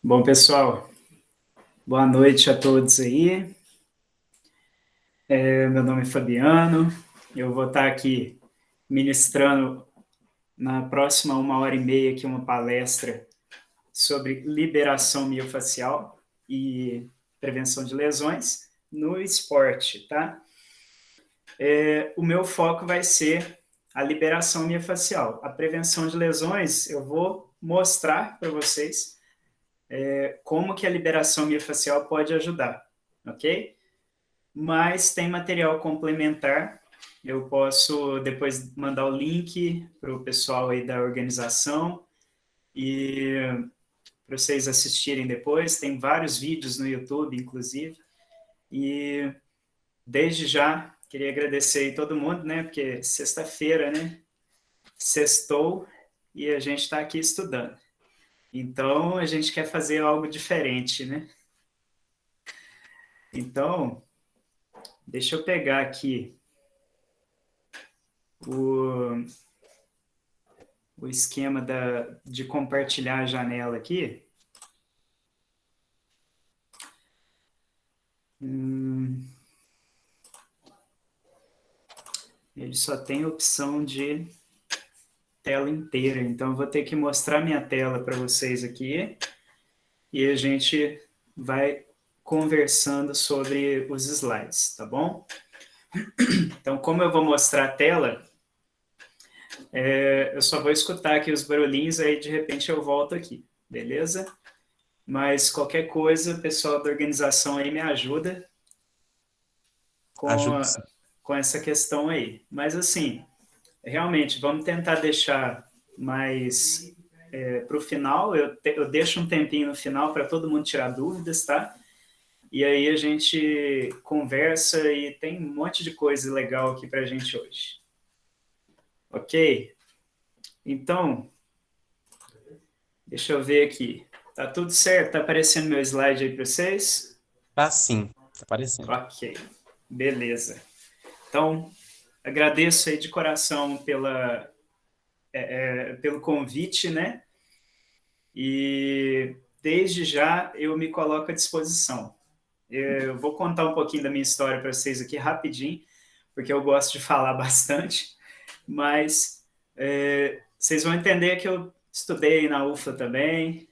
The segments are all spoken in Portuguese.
Bom, pessoal, boa noite a todos aí. Meu nome é Fabiano, eu vou estar aqui ministrando na próxima 1h30 aqui uma palestra sobre liberação miofascial e prevenção de lesões no esporte, tá? O meu foco vai ser a liberação miofascial. A prevenção de lesões, eu vou mostrar para vocês como que a liberação miofascial pode ajudar, ok? Mas tem material complementar. Eu posso depois mandar o link para o pessoal aí da organização e para vocês assistirem depois. Tem vários vídeos no YouTube, inclusive. E desde já queria agradecer aí todo mundo, né? Porque sexta-feira, né? Sextou e a gente está aqui estudando. Então a gente quer fazer algo diferente, né? Então, deixa eu pegar aqui o esquema de compartilhar a janela aqui. Ele só tem opção de tela inteira, então eu vou ter que mostrar minha tela para vocês aqui e a gente vai conversando sobre os slides, tá bom? Então, como eu vou mostrar a tela, eu só vou escutar aqui os barulhinhos, aí de repente eu volto aqui, beleza? Mas qualquer coisa, o pessoal da organização aí me ajuda com, Ajudo sim. com essa questão aí. Mas assim, realmente, vamos tentar deixar mais para o final. Eu deixo um tempinho no final para todo mundo tirar dúvidas, tá? E aí a gente conversa e tem um monte de coisa legal aqui para a gente hoje. Ok? Então, deixa eu ver aqui. Tá tudo certo? Tá aparecendo meu slide aí para vocês? Tá sim, tá aparecendo. Ok, beleza. Então, agradeço aí de coração pelo convite, né? E desde já eu me coloco à disposição. Eu vou contar um pouquinho da minha história para vocês aqui rapidinho, porque eu gosto de falar bastante, mas vocês vão entender que eu estudei na UFLA também,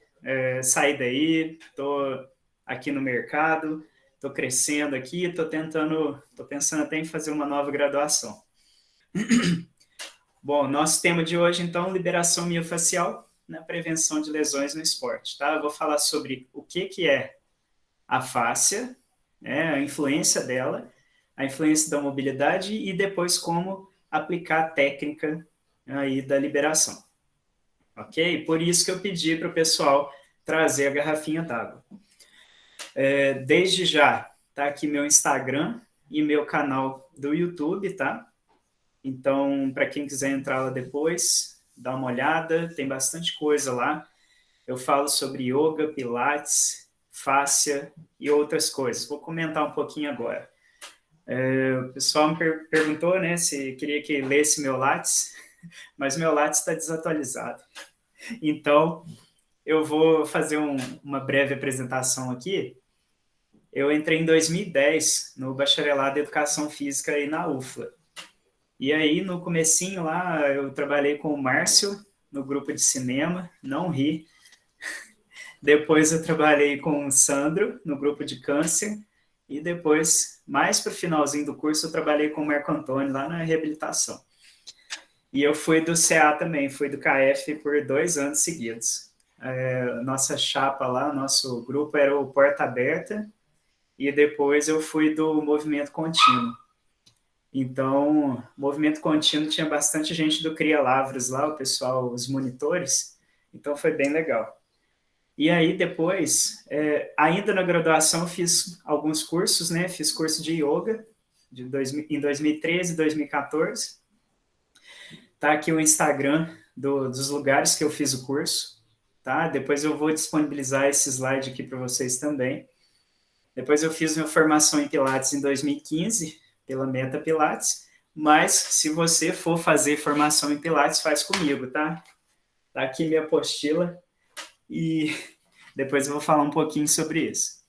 saí daí, estou aqui no mercado, estou crescendo aqui, estou pensando até em fazer uma nova graduação. Bom, nosso tema de hoje, então, liberação miofascial na prevenção de lesões no esporte, tá? Eu vou falar sobre o que é a fáscia, né, a influência dela, a influência da mobilidade e depois como aplicar a técnica aí da liberação, ok? Por isso que eu pedi para o pessoal trazer a garrafinha d'água. Desde já, tá aqui meu Instagram e meu canal do YouTube, tá? Então, para quem quiser entrar lá depois, dá uma olhada, tem bastante coisa lá. Eu falo sobre yoga, pilates, fáscia e outras coisas. Vou comentar um pouquinho agora. O pessoal me perguntou, né, se queria que lesse meu Lattes, mas meu Lattes está desatualizado. Então, eu vou fazer uma breve apresentação aqui. Eu entrei em 2010 no bacharelado em Educação Física aí na UFLA. E aí, no comecinho lá, eu trabalhei com o Márcio no grupo de cinema, não ri. Depois eu trabalhei com o Sandro no grupo de câncer. E depois, mais para o finalzinho do curso, eu trabalhei com o Marco Antônio lá na reabilitação. E eu fui do CA também, fui do KF por 2 anos seguidos. Nossa chapa lá, nosso grupo era o Porta Aberta, e depois eu fui do Movimento Contínuo. Então, movimento contínuo tinha bastante gente do Cria Lavras lá, o pessoal, os monitores, então foi bem legal. E aí depois, ainda na graduação, fiz alguns cursos, né? Fiz curso de yoga em 2013 e 2014. Tá aqui o Instagram dos lugares que eu fiz o curso, tá? Depois eu vou disponibilizar esse slide aqui para vocês também. Depois eu fiz minha formação em Pilates em 2015, pela Meta Pilates, mas se você for fazer formação em Pilates, faz comigo, tá? Tá aqui minha apostila e Depois eu vou falar um pouquinho sobre isso.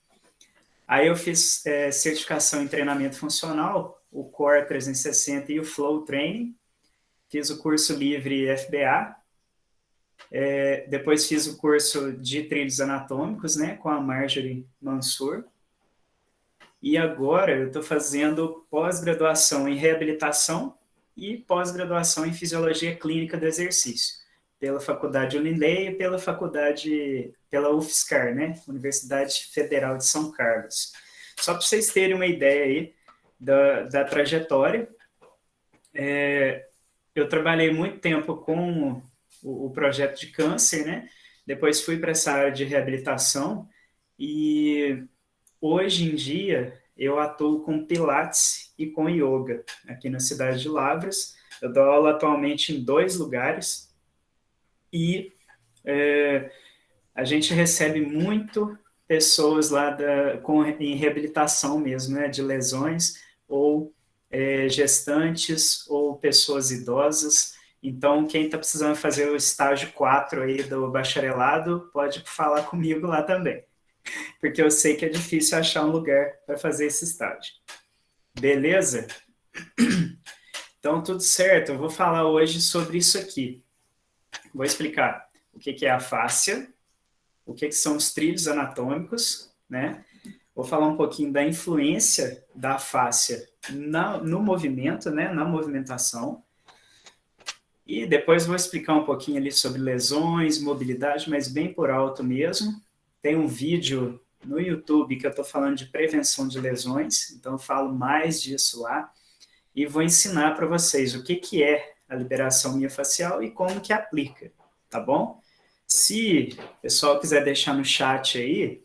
Aí eu fiz certificação em treinamento funcional, o Core 360 e o Flow Training. Fiz o curso livre FBA. Depois fiz o curso de trilhos anatômicos, né, com a Marjorie Mansur. E agora eu estou fazendo pós-graduação em reabilitação e pós-graduação em fisiologia clínica do exercício, pela Faculdade Unileia e pela UFSCar, né? Universidade Federal de São Carlos. Só para vocês terem uma ideia aí da trajetória, eu trabalhei muito tempo com o projeto de câncer, né? Depois fui para essa área de reabilitação e hoje em dia eu atuo com Pilates e com Yoga aqui na cidade de Lavras. Eu dou aula atualmente em 2 lugares e a gente recebe muito pessoas lá em reabilitação mesmo, né, de lesões ou gestantes ou pessoas idosas. Então, quem está precisando fazer o estágio 4 aí do bacharelado, pode falar comigo lá também, porque eu sei que é difícil achar um lugar para fazer esse estágio. Beleza? Então, tudo certo. Eu vou falar hoje sobre isso aqui. Vou explicar o que é a fáscia, o que são os trilhos anatômicos, né? Vou falar um pouquinho da influência da fáscia no movimento, né? Na movimentação. E depois vou explicar um pouquinho ali sobre lesões, mobilidade, mas bem por alto mesmo. Tem um vídeo no YouTube que eu estou falando de prevenção de lesões, então eu falo mais disso lá. E vou ensinar para vocês o que é a liberação miofascial e como que aplica, tá bom? Se o pessoal quiser deixar no chat aí,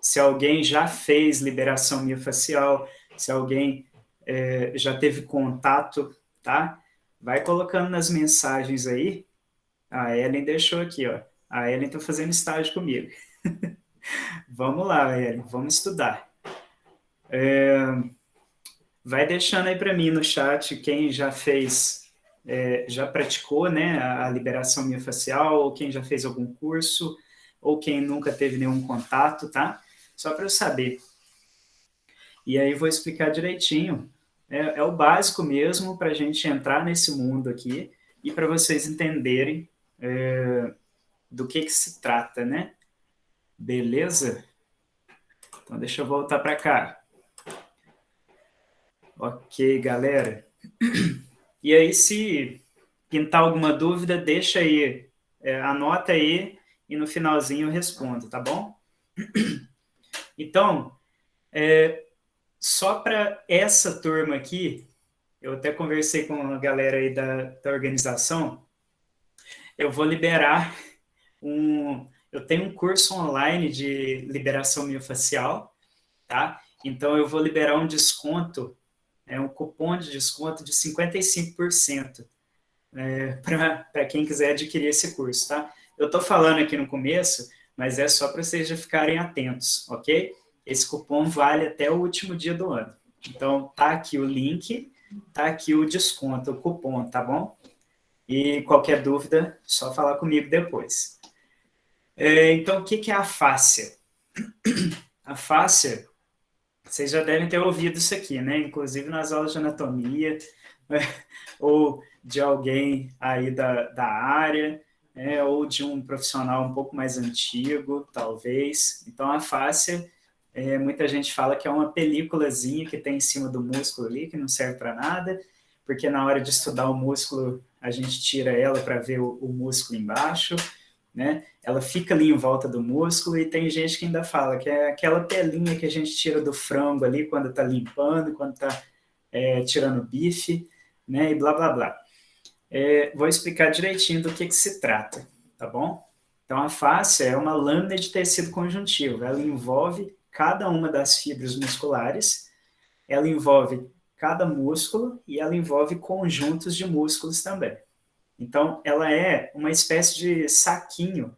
se alguém já fez liberação miofascial, se alguém já teve contato, tá? Vai colocando nas mensagens aí. A Ellen deixou aqui, ó. A Ellen está fazendo estágio comigo. Vamos lá, Ellen, vamos estudar. Vai deixando aí para mim no chat quem já fez, já praticou, né, a liberação miofascial, ou quem já fez algum curso, ou quem nunca teve nenhum contato, tá? Só para eu saber. E aí vou explicar direitinho. É o básico mesmo para a gente entrar nesse mundo aqui e para vocês entenderem do que se trata, né? Beleza? Então deixa eu voltar para cá. Ok, galera. E aí, se pintar alguma dúvida, deixa aí, anota aí e no finalzinho eu respondo, tá bom? Então, só para essa turma aqui, eu até conversei com a galera aí da organização, eu vou liberar eu tenho um curso online de liberação miofascial, tá? Então, eu vou liberar um desconto, um cupom de desconto de 55%. Para quem quiser adquirir esse curso, tá? Eu estou falando aqui no começo, mas é só para vocês já ficarem atentos, ok? Esse cupom vale até o último dia do ano. Então, tá aqui o link, tá aqui o desconto, o cupom, tá bom? E qualquer dúvida, só falar comigo depois. Então, o que é a fáscia? A fáscia, vocês já devem ter ouvido isso aqui, né? Inclusive nas aulas de anatomia, ou de alguém aí da área, ou de um profissional um pouco mais antigo, talvez. Então, a fáscia, muita gente fala que é uma películazinha que tem em cima do músculo ali, que não serve para nada, porque na hora de estudar o músculo, a gente tira ela para ver o músculo embaixo, né? Ela fica ali em volta do músculo e tem gente que ainda fala que é aquela pelinha que a gente tira do frango ali quando está limpando, quando está tirando bife, né? E blá, blá, blá. Vou explicar direitinho do que se trata, tá bom? Então, a fáscia é uma lâmina de tecido conjuntivo. Ela envolve cada uma das fibras musculares, ela envolve cada músculo e ela envolve conjuntos de músculos também. Então, ela é uma espécie de saquinho,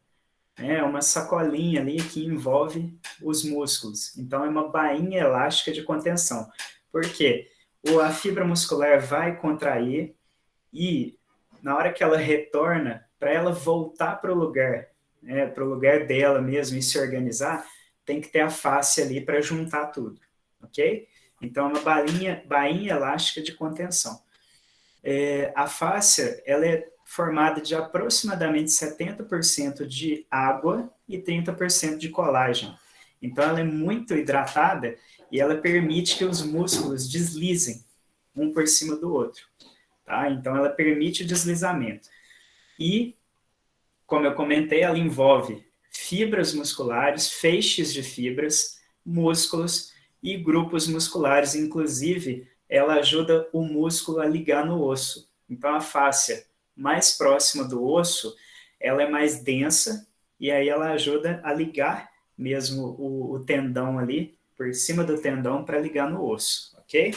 uma sacolinha ali que envolve os músculos. Então, é uma bainha elástica de contenção. Por quê? A fibra muscular vai contrair e, na hora que ela retorna para ela voltar para o lugar, né, para o lugar dela mesmo e se organizar, tem que ter a face ali para juntar tudo, ok? Então, é uma bainha elástica de contenção. A fáscia, ela é formada de aproximadamente 70% de água e 30% de colágeno. Então, ela é muito hidratada e ela permite que os músculos deslizem um por cima do outro. Tá? Então, ela permite o deslizamento. E, como eu comentei, ela envolve fibras musculares, feixes de fibras, músculos e grupos musculares. Inclusive, ela ajuda o músculo a ligar no osso. Então, a fáscia mais próxima do osso, ela é mais densa e aí ela ajuda a ligar mesmo o tendão ali, por cima do tendão, para ligar no osso, ok?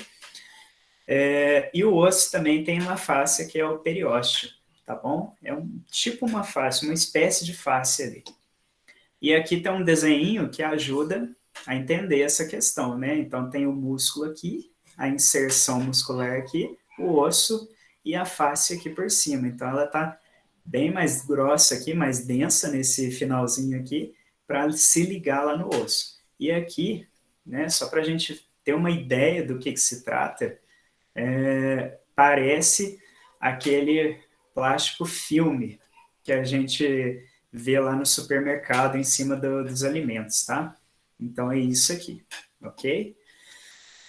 E o osso também tem uma fáscia que é o periósteo, tá bom? É tipo uma fáscia, uma espécie de fáscia ali. E aqui tem um desenho que ajuda a entender essa questão, né? Então tem o músculo aqui, a inserção muscular aqui, o osso e a fáscia aqui por cima. Então ela tá bem mais grossa aqui, mais densa nesse finalzinho aqui, para se ligar lá no osso. E aqui, né, só para a gente ter uma ideia do que se trata, parece aquele plástico filme que a gente vê lá no supermercado em cima dos alimentos, tá? Então é isso aqui, ok?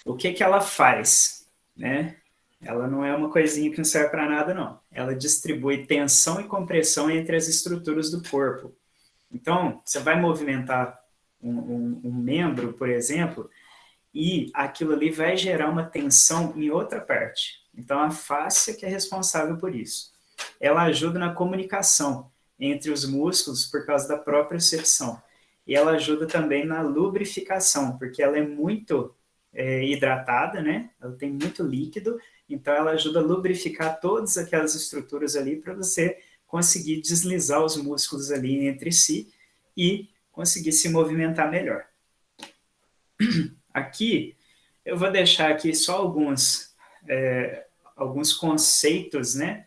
O que ela faz, né? Ela não é uma coisinha que não serve para nada, não. Ela distribui tensão e compressão entre as estruturas do corpo. Então, você vai movimentar um membro, por exemplo, e aquilo ali vai gerar uma tensão em outra parte. Então, a fáscia que é responsável por isso. Ela ajuda na comunicação entre os músculos por causa da propriocepção. E ela ajuda também na lubrificação, porque ela é muito hidratada, né? Ela tem muito líquido, então ela ajuda a lubrificar todas aquelas estruturas ali para você conseguir deslizar os músculos ali entre si e conseguir se movimentar melhor. Aqui, eu vou deixar aqui só alguns conceitos, né,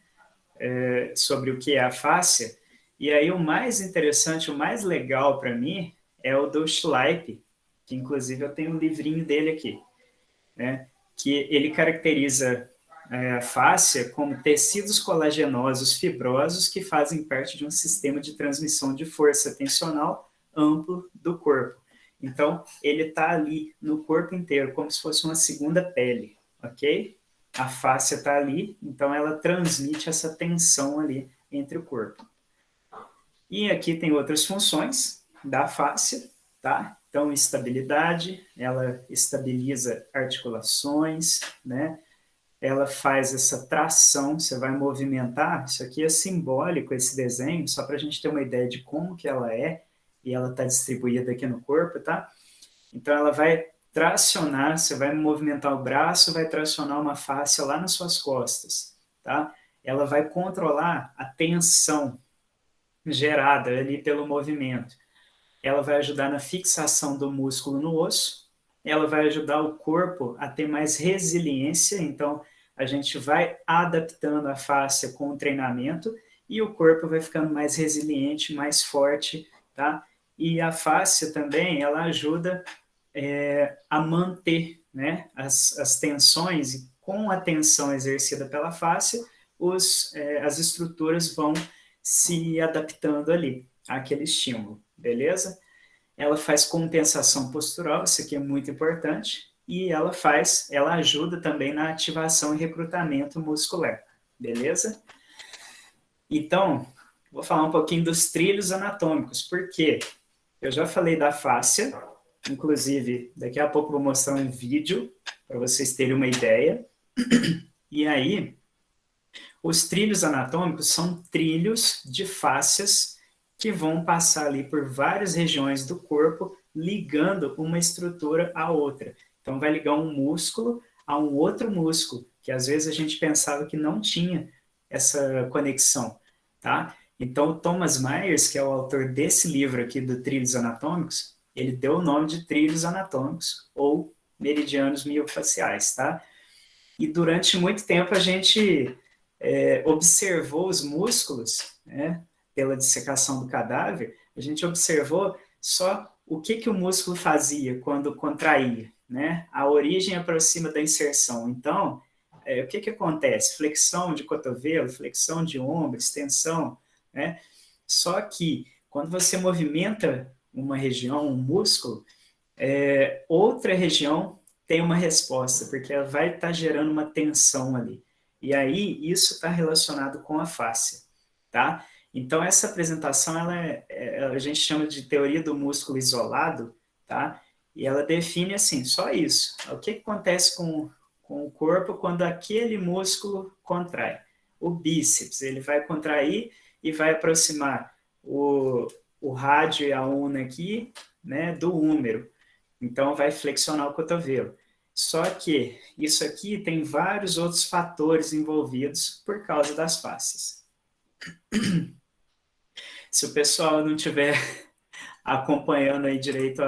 sobre o que é a fáscia, e aí o mais interessante, o mais legal para mim, é o do Schleip, que inclusive eu tenho um livrinho dele aqui, né, que ele caracteriza a fáscia como tecidos colagenosos fibrosos que fazem parte de um sistema de transmissão de força tensional amplo do corpo. Então, ele está ali no corpo inteiro, como se fosse uma segunda pele, ok? A fáscia está ali, então ela transmite essa tensão ali entre o corpo. E aqui tem outras funções da fáscia, tá? Então, estabilidade, ela estabiliza articulações, né? Ela faz essa tração, você vai movimentar, isso aqui é simbólico, esse desenho, só para a gente ter uma ideia de como que ela é, e ela está distribuída aqui no corpo, tá? Então, ela vai tracionar, você vai movimentar o braço, vai tracionar uma fáscia lá nas suas costas, tá? Ela vai controlar a tensão gerada ali pelo movimento. Ela vai ajudar na fixação do músculo no osso, ela vai ajudar o corpo a ter mais resiliência, então a gente vai adaptando a fáscia com o treinamento e o corpo vai ficando mais resiliente, mais forte, tá? E a fáscia também, ela ajuda a manter, né, as tensões, e com a tensão exercida pela fáscia, as estruturas vão se adaptando ali àquele estímulo, beleza? Ela faz compensação postural, isso aqui é muito importante, e ela ajuda também na ativação e recrutamento muscular, beleza? Então, vou falar um pouquinho dos trilhos anatômicos, porque eu já falei da fáscia, inclusive, daqui a pouco vou mostrar um vídeo para vocês terem uma ideia. E aí, os trilhos anatômicos são trilhos de fáscias que vão passar ali por várias regiões do corpo, ligando uma estrutura à outra. Então, vai ligar um músculo a um outro músculo, que às vezes a gente pensava que não tinha essa conexão, tá? Então, o Thomas Myers, que é o autor desse livro aqui do Trilhos Anatômicos, ele deu o nome de trilhos anatômicos ou meridianos miofaciais, tá? E durante muito tempo a gente observou os músculos, né, pela dissecação do cadáver, a gente observou só o que o músculo fazia quando contraía, né? A origem aproxima da inserção. Então, o que acontece? Flexão de cotovelo, flexão de ombro, extensão, né? Só que quando você movimenta uma região, um músculo, outra região tem uma resposta, porque ela vai estar gerando uma tensão ali. E aí, isso está relacionado com a fáscia, tá? Então, essa apresentação, a gente chama de teoria do músculo isolado, tá? E ela define, assim, só isso. O que acontece com o corpo quando aquele músculo contrai? O bíceps, ele vai contrair e vai aproximar o rádio e a una aqui, né, do húmero. Então, vai flexionar o cotovelo. Só que isso aqui tem vários outros fatores envolvidos por causa das fáscias. Se o pessoal não estiver acompanhando aí direito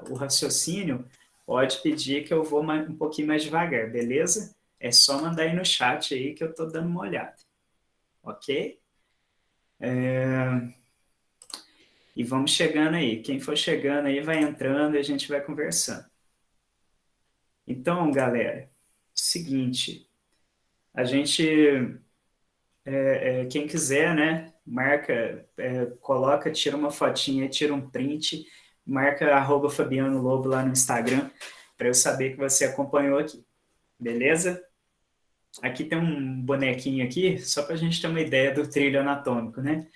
o raciocínio, pode pedir que eu vou um pouquinho mais devagar, beleza? É só mandar aí no chat aí que eu estou dando uma olhada. Ok? E vamos chegando aí. Quem for chegando aí vai entrando e a gente vai conversando. Então, galera, seguinte, a gente, quem quiser, né, marca, coloca, tira uma fotinha, tira um print, marca @Fabiano Lobo lá no Instagram, para eu saber que você acompanhou aqui, beleza? Aqui tem um bonequinho aqui, só para a gente ter uma ideia do trilho anatômico, né?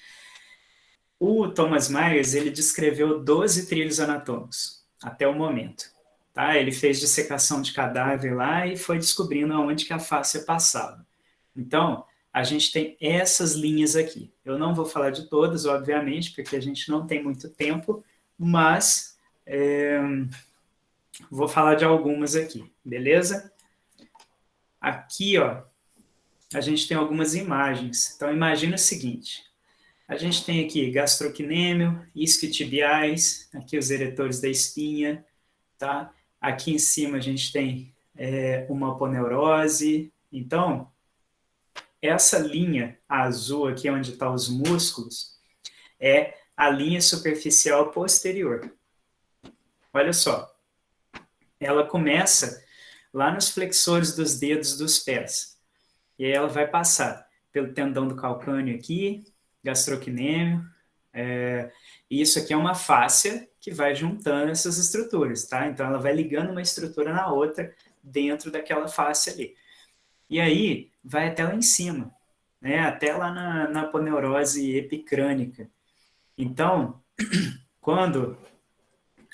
O Thomas Myers, ele descreveu 12 trilhos anatômicos, até o momento. Tá? Ele fez dissecação de cadáver lá e foi descobrindo aonde que a face passava. Então, a gente tem essas linhas aqui. Eu não vou falar de todas, obviamente, porque a gente não tem muito tempo, mas vou falar de algumas aqui, beleza? Aqui, ó, a gente tem algumas imagens. Então, imagina o seguinte. A gente tem aqui gastrocnêmio, isquiotibiais, aqui os eretores da espinha, tá? Aqui em cima a gente tem uma aponeurose. Então, essa linha azul aqui, onde estão os músculos, é a linha superficial posterior. Olha só, ela começa lá nos flexores dos dedos dos pés. E aí ela vai passar pelo tendão do calcâneo aqui, gastrocnêmio, e isso aqui é uma fáscia que vai juntando essas estruturas, tá? Então ela vai ligando uma estrutura na outra dentro daquela fáscia ali. E aí vai até lá em cima, né? Até lá na aponeurose epicrânica. Então, quando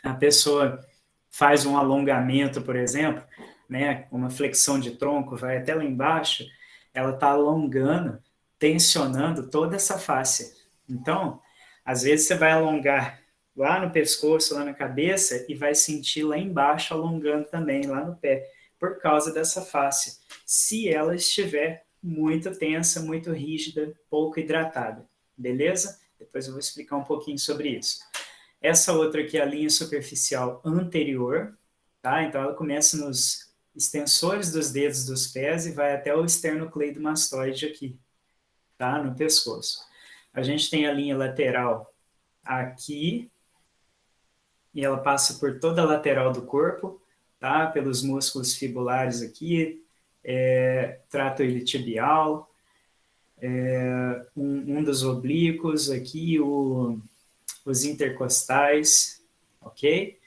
a pessoa faz um alongamento, por exemplo, né, uma flexão de tronco, vai até lá embaixo, ela está alongando, tensionando toda essa fáscia. Então, às vezes você vai alongar lá no pescoço, lá na cabeça, e vai sentir lá embaixo alongando também, lá no pé, por causa dessa fáscia, se ela estiver muito tensa, muito rígida, pouco hidratada. Beleza? Depois eu vou explicar um pouquinho sobre isso. Essa outra aqui é a linha superficial anterior, tá? Então ela começa nos extensores dos dedos dos pés e vai até o esternocleidomastoide aqui, tá? No pescoço. A gente tem a linha lateral aqui, e ela passa por toda a lateral do corpo, tá? Pelos músculos fibulares aqui, trato iliotibial, um dos oblíquos aqui, os intercostais, ok?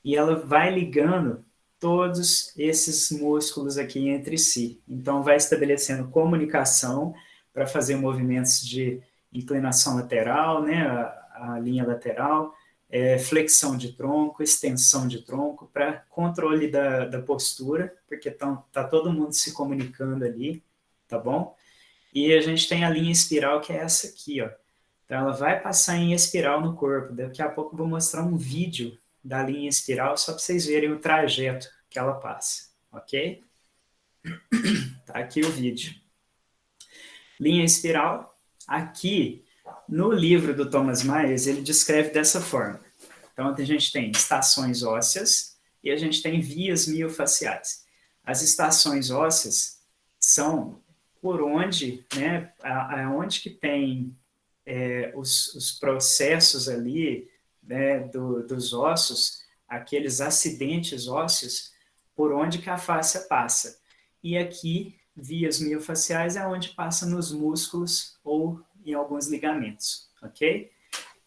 E ela vai ligando todos esses músculos aqui entre si. Então, vai estabelecendo comunicação para fazer movimentos de inclinação lateral, né, a linha lateral, flexão de tronco, extensão de tronco, para controle da postura, porque tá todo mundo se comunicando ali, tá bom? E a gente tem a linha espiral, que é essa aqui, ó. Então, ela vai passar em espiral no corpo. Daqui a pouco eu vou mostrar um vídeo da linha espiral, só para vocês verem o trajeto que ela passa, ok? Tá aqui o vídeo. Linha espiral. Aqui, no livro do Thomas Myers, ele descreve dessa forma. Então, a gente tem estações ósseas e a gente tem vias miofaciais. As estações ósseas são por onde, né, aonde que tem os processos ali, né, dos ossos, aqueles acidentes ósseos, por onde que a face passa. E aqui, vias miofaciais é onde passa nos músculos ou em alguns ligamentos, ok?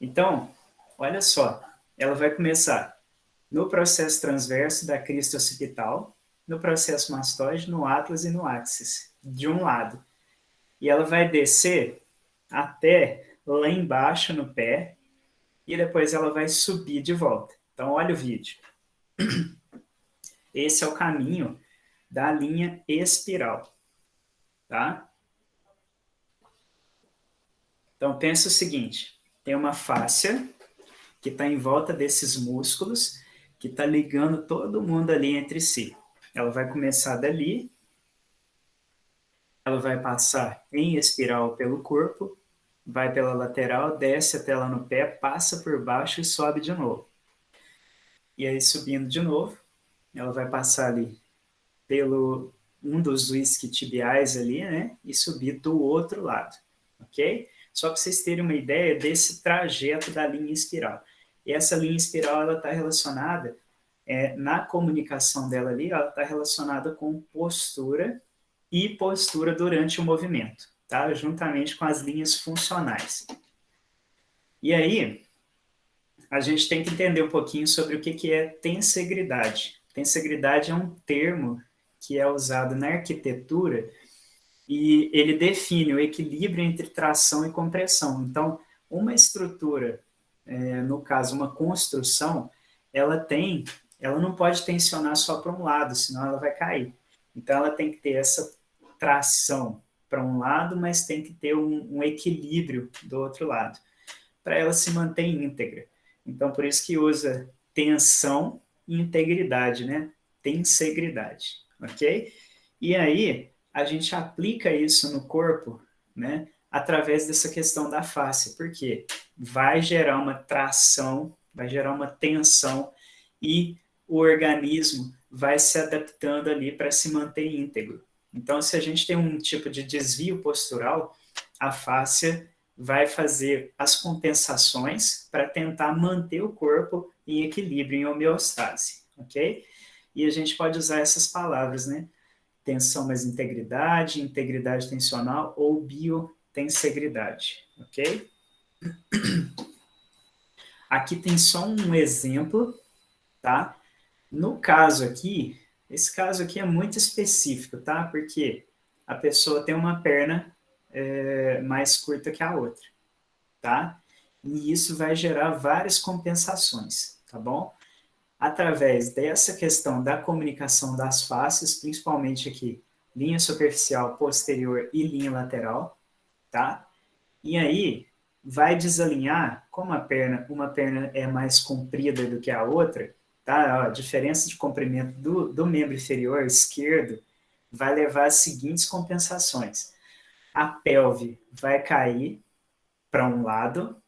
Então, olha só, ela vai começar no processo transverso da crista occipital, no processo mastoide, no atlas e no axis, de um lado. E ela vai descer até lá embaixo no pé e depois ela vai subir de volta. Então, olha o vídeo. Esse é o caminho da linha espiral, tá? Então, pensa o seguinte, tem uma fáscia que está em volta desses músculos, que está ligando todo mundo ali entre si. Ela vai começar dali, ela vai passar em espiral pelo corpo, vai pela lateral, desce até lá no pé, passa por baixo e sobe de novo. E aí, subindo de novo, ela vai passar ali pelo um dos isquiotibiais ali, né? E subir do outro lado, ok? Só para vocês terem uma ideia desse trajeto da linha espiral. E essa linha espiral, ela está relacionada, na comunicação dela ali, ela está relacionada com postura e postura durante o movimento, tá? Juntamente com as linhas funcionais. E aí, a gente tem que entender um pouquinho sobre o que é tensegridade. Tensegridade é um termo que é usado na arquitetura e ele define o equilíbrio entre tração e compressão. Então, uma estrutura, no caso, uma construção, ela não pode tensionar só para um lado, senão ela vai cair. Então, ela tem que ter essa tração para um lado, mas tem que ter um equilíbrio do outro lado, para ela se manter íntegra. Então, por isso que usa tensão e integridade, né? Tensegridade, ok? E aí, a gente aplica isso no corpo, né? Através dessa questão da face, porque vai gerar uma tração, vai gerar uma tensão e o organismo vai se adaptando ali para se manter íntegro. Então, se a gente tem um tipo de desvio postural, a fáscia vai fazer as compensações para tentar manter o corpo em equilíbrio, em homeostase, ok? E a gente pode usar essas palavras, né? Tensão mais integridade, integridade tensional ou biotensegridade, ok? Aqui tem só um exemplo, tá? No caso aqui, esse caso aqui é muito específico, tá? Porque a pessoa tem uma perna mais curta que a outra, tá? E isso vai gerar várias compensações, tá bom? Através dessa questão da comunicação das faces, principalmente aqui, linha superficial, posterior e linha lateral, tá? E aí, vai desalinhar, como uma perna é mais comprida do que a outra, tá? A diferença de comprimento do membro inferior esquerdo vai levar às seguintes compensações. A pelve vai cair para um lado,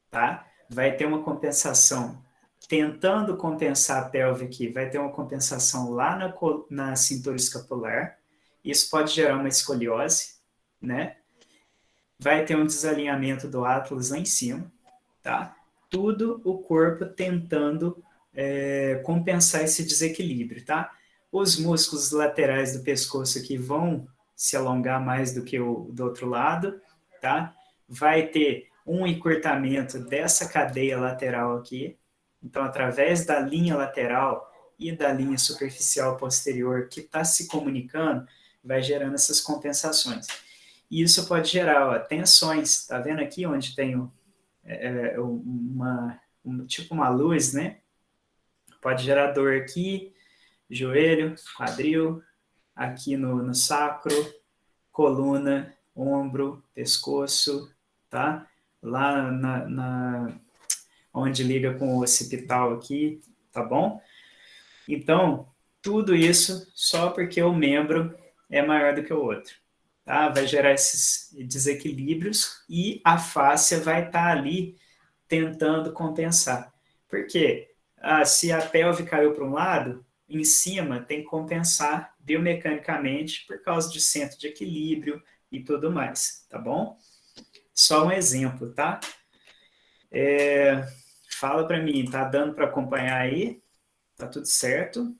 tá? Vai ter uma compensação, tentando compensar a pelve aqui, vai ter uma compensação lá na cintura escapular. Isso pode gerar uma escoliose, né? Vai ter um desalinhamento do atlas lá em cima, tá? Tudo o corpo tentando compensar esse desequilíbrio, tá? Os músculos laterais do pescoço aqui vão se alongar mais do que o do outro lado, tá? Vai ter um encurtamento dessa cadeia lateral aqui. Então, através da linha lateral e da linha superficial posterior que está se comunicando, vai gerando essas compensações. E isso pode gerar tensões. Tá vendo aqui onde tem tipo uma luz, né? Pode gerar dor aqui, joelho, quadril, aqui no sacro, coluna, ombro, pescoço, tá? Lá onde liga com o occipital aqui, tá bom? Então, tudo isso só porque o membro é maior do que o outro, tá? Vai gerar esses desequilíbrios e a fáscia vai estar ali tentando compensar. Por quê? Se a pelve caiu para um lado, em cima tem que compensar biomecanicamente por causa de centro de equilíbrio, e tudo mais, tá bom? Só um exemplo, tá? Fala para mim, tá dando para acompanhar aí? Tá tudo certo?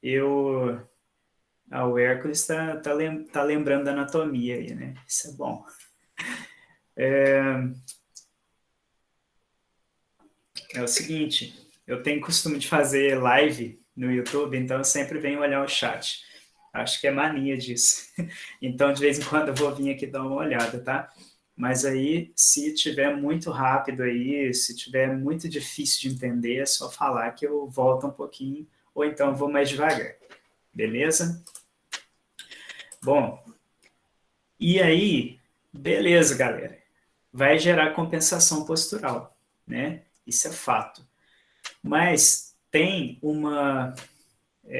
O Hércules tá lembrando da anatomia aí, né? Isso é bom. É o seguinte, eu tenho costume de fazer live no YouTube, então eu sempre venho olhar o chat. Acho que é mania disso. Então, de vez em quando eu vou vir aqui dar uma olhada, tá? Mas aí, se tiver muito rápido aí, se tiver muito difícil de entender, é só falar que eu volto um pouquinho, ou então eu vou mais devagar. Beleza? Bom, e aí, beleza, galera. Vai gerar compensação postural, né? Isso é fato. Mas tem uma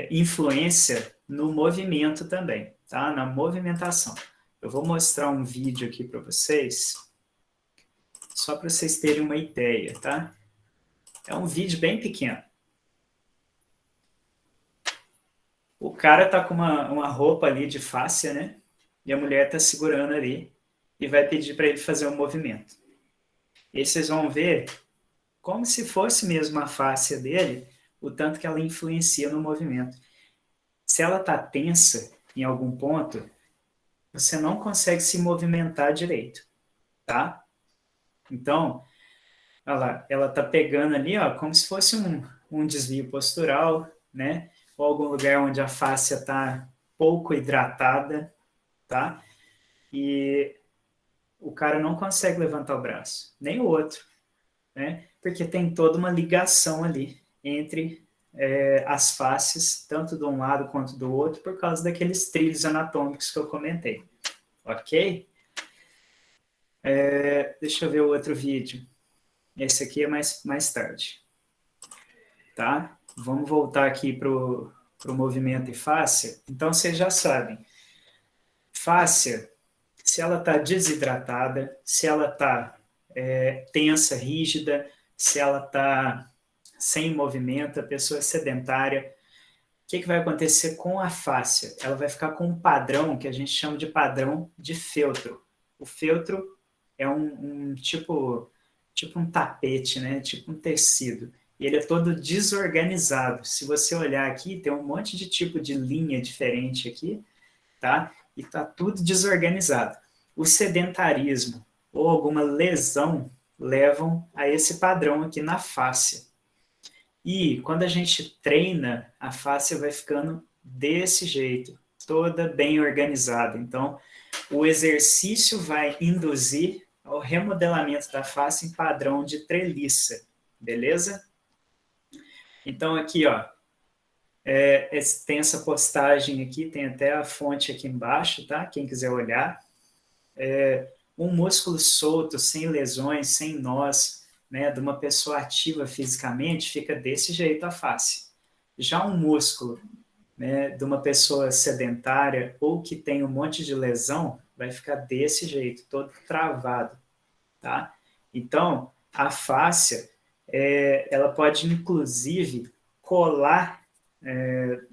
influência no movimento também, tá? Na movimentação. Eu vou mostrar um vídeo aqui para vocês, só para vocês terem uma ideia, tá? É um vídeo bem pequeno. O cara tá com uma roupa ali de fáscia, né? E a mulher tá segurando ali e vai pedir para ele fazer um movimento. E vocês vão ver como se fosse mesmo a fáscia dele, o tanto que ela influencia no movimento. Se ela tá tensa em algum ponto, você não consegue se movimentar direito, tá? Então, olha lá, ela tá pegando ali, ó, como se fosse um desvio postural, né? Ou algum lugar onde a face tá pouco hidratada, tá? E o cara não consegue levantar o braço, nem o outro, né? Porque tem toda uma ligação ali entre as faces, tanto de um lado quanto do outro, por causa daqueles trilhos anatômicos que eu comentei, ok? Deixa eu ver o outro vídeo. Esse aqui é mais tarde, tá? Vamos voltar aqui para o movimento e fáscia. Então, vocês já sabem, fáscia, se ela está desidratada, se ela está tensa, rígida, se ela está sem movimento, a pessoa é sedentária, o que vai acontecer com a fáscia? Ela vai ficar com um padrão que a gente chama de padrão de feltro. O feltro é um tipo um tapete, né? Tipo um tecido. E ele é todo desorganizado. Se você olhar aqui, tem um monte de tipo de linha diferente aqui, tá? E tá tudo desorganizado. O sedentarismo ou alguma lesão levam a esse padrão aqui na face. E quando a gente treina, a face vai ficando desse jeito, toda bem organizada. Então, o exercício vai induzir ao remodelamento da face em padrão de treliça, beleza? Então, aqui, ó, tem essa postagem aqui, tem até a fonte aqui embaixo, tá? Quem quiser olhar. Um músculo solto, sem lesões, sem nós, né, de uma pessoa ativa fisicamente, fica desse jeito a face. Já um músculo, né, de uma pessoa sedentária ou que tem um monte de lesão, vai ficar desse jeito, todo travado, tá? Então, a fáscia, ela pode inclusive colar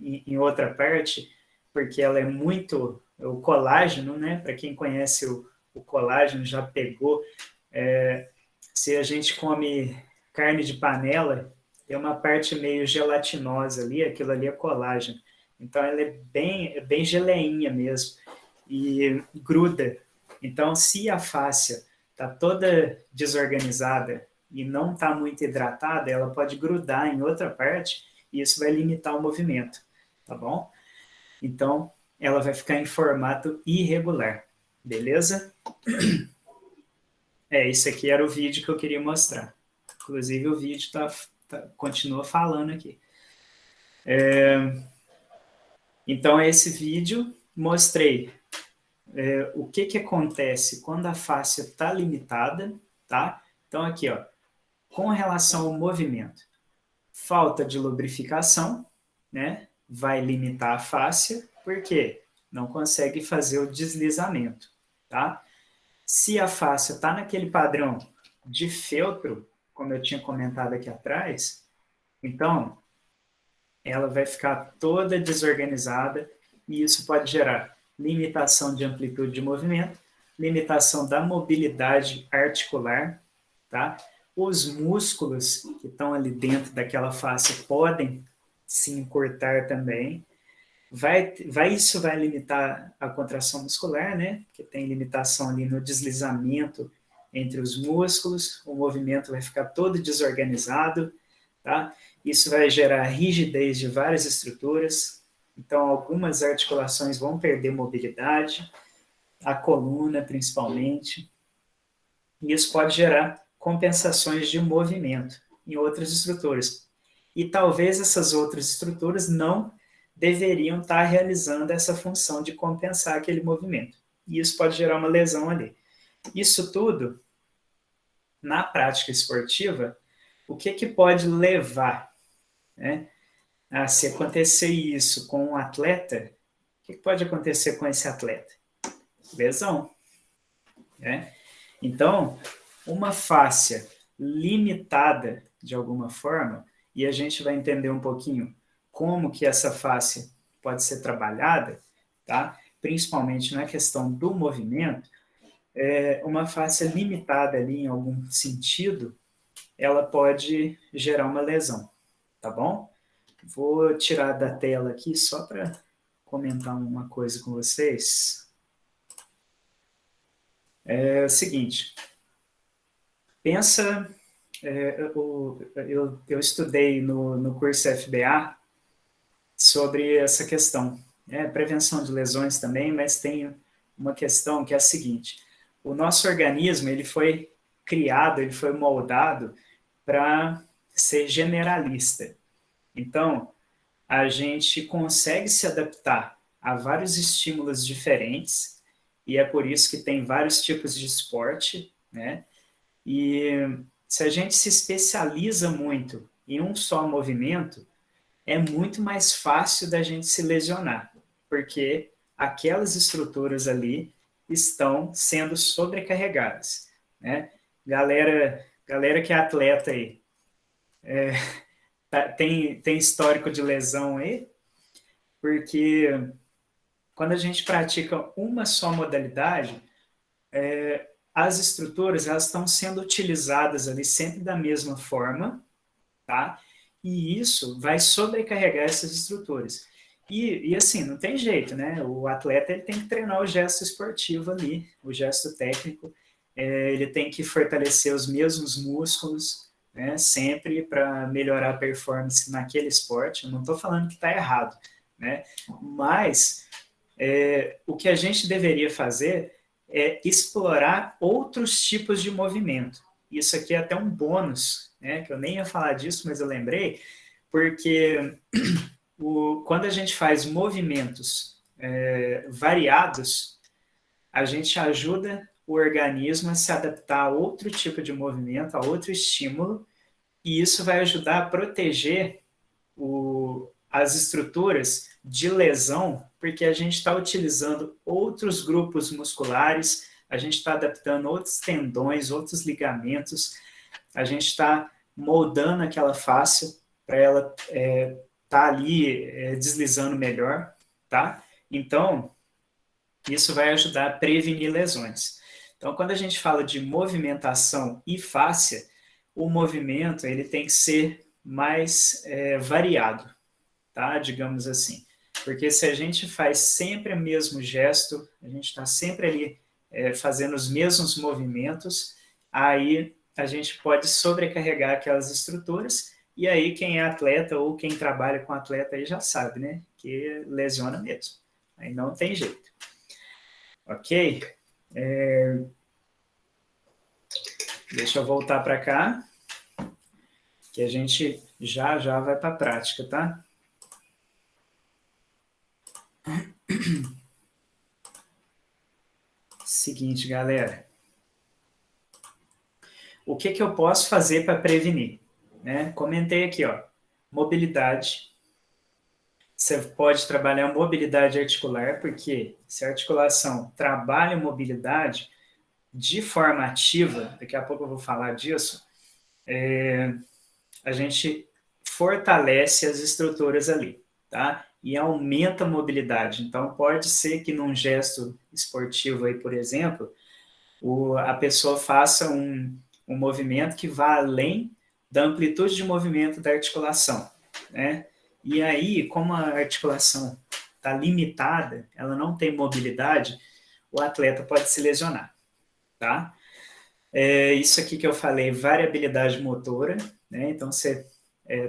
em outra parte, porque ela é muito, o colágeno, né? Para quem conhece o colágeno, já pegou. Se a gente come carne de panela, tem uma parte meio gelatinosa ali, aquilo ali é colágeno. Então, ela é bem geleinha mesmo e gruda. Então, se a fáscia está toda desorganizada e não está muito hidratada, ela pode grudar em outra parte e isso vai limitar o movimento, tá bom? Então, ela vai ficar em formato irregular, beleza? Esse aqui era o vídeo que eu queria mostrar. Inclusive, o vídeo continua falando aqui. Então, esse vídeo mostrei o que acontece quando a face está limitada, tá? Então, aqui, ó, com relação ao movimento, falta de lubrificação, né? Vai limitar a face, porque não consegue fazer o deslizamento, tá? Se a face está naquele padrão de feltro, como eu tinha comentado aqui atrás, então ela vai ficar toda desorganizada e isso pode gerar limitação de amplitude de movimento, limitação da mobilidade articular, tá? Os músculos que estão ali dentro daquela face podem se encurtar também. Isso vai limitar a contração muscular, né? Porque tem limitação ali no deslizamento entre os músculos, o movimento vai ficar todo desorganizado, tá? Isso vai gerar rigidez de várias estruturas, então algumas articulações vão perder mobilidade, a coluna principalmente, e isso pode gerar compensações de movimento em outras estruturas. E talvez essas outras estruturas não deveriam estar realizando essa função de compensar aquele movimento. E isso pode gerar uma lesão ali. Isso tudo, na prática esportiva, o que pode levar, né, a se acontecer isso com um atleta? O que pode acontecer com esse atleta? Lesão. Né? Então, uma fáscia limitada de alguma forma, e a gente vai entender um pouquinho como que essa fáscia pode ser trabalhada, tá? Principalmente na questão do movimento, uma fáscia limitada ali em algum sentido, ela pode gerar uma lesão, tá bom? Vou tirar da tela aqui só para comentar uma coisa com vocês. É o seguinte, pensa, eu estudei no curso FBA sobre essa questão, prevenção de lesões também, mas tem uma questão que é a seguinte, o nosso organismo ele foi criado, ele foi moldado para ser generalista. Então, a gente consegue se adaptar a vários estímulos diferentes, e é por isso que tem vários tipos de esporte, né? E se a gente se especializa muito em um só movimento, é muito mais fácil da gente se lesionar, porque aquelas estruturas ali estão sendo sobrecarregadas, né? Galera que é atleta aí, tem histórico de lesão aí, porque quando a gente pratica uma só modalidade, as estruturas elas estão sendo utilizadas ali sempre da mesma forma, tá? E isso vai sobrecarregar essas estruturas. E assim, não tem jeito, né? O atleta ele tem que treinar o gesto esportivo ali, o gesto técnico, ele tem que fortalecer os mesmos músculos, né? Sempre para melhorar a performance naquele esporte. Eu não estou falando que está errado, né? Mas o que a gente deveria fazer é explorar outros tipos de movimento. Isso aqui é até um bônus, né? Que eu nem ia falar disso, mas eu lembrei, porque quando a gente faz movimentos variados, a gente ajuda o organismo a se adaptar a outro tipo de movimento, a outro estímulo, e isso vai ajudar a proteger as estruturas de lesão, porque a gente está utilizando outros grupos musculares, a gente está adaptando outros tendões, outros ligamentos, a gente está moldando aquela face para ela tá ali deslizando melhor, tá? Então, isso vai ajudar a prevenir lesões. Então, quando a gente fala de movimentação e fáscia, o movimento ele tem que ser mais variado, tá? Digamos assim. Porque se a gente faz sempre o mesmo gesto, a gente está sempre ali fazendo os mesmos movimentos, aí a gente pode sobrecarregar aquelas estruturas, e aí quem é atleta ou quem trabalha com atleta aí já sabe, né? Que lesiona mesmo. Aí não tem jeito. Ok? Deixa eu voltar para cá, que a gente já vai para a prática, tá? Seguinte, galera. O que eu posso fazer para prevenir? Né? Comentei aqui, ó, mobilidade. Você pode trabalhar mobilidade articular, porque se a articulação trabalha mobilidade de forma ativa, daqui a pouco eu vou falar disso, a gente fortalece as estruturas ali, tá? e aumenta a mobilidade. Então, pode ser que num gesto esportivo aí, por exemplo, a pessoa faça um movimento que vá além da amplitude de movimento da articulação, né? E aí, como a articulação está limitada, ela não tem mobilidade, o atleta pode se lesionar, tá? Isso aqui que eu falei, variabilidade motora, né? Então, você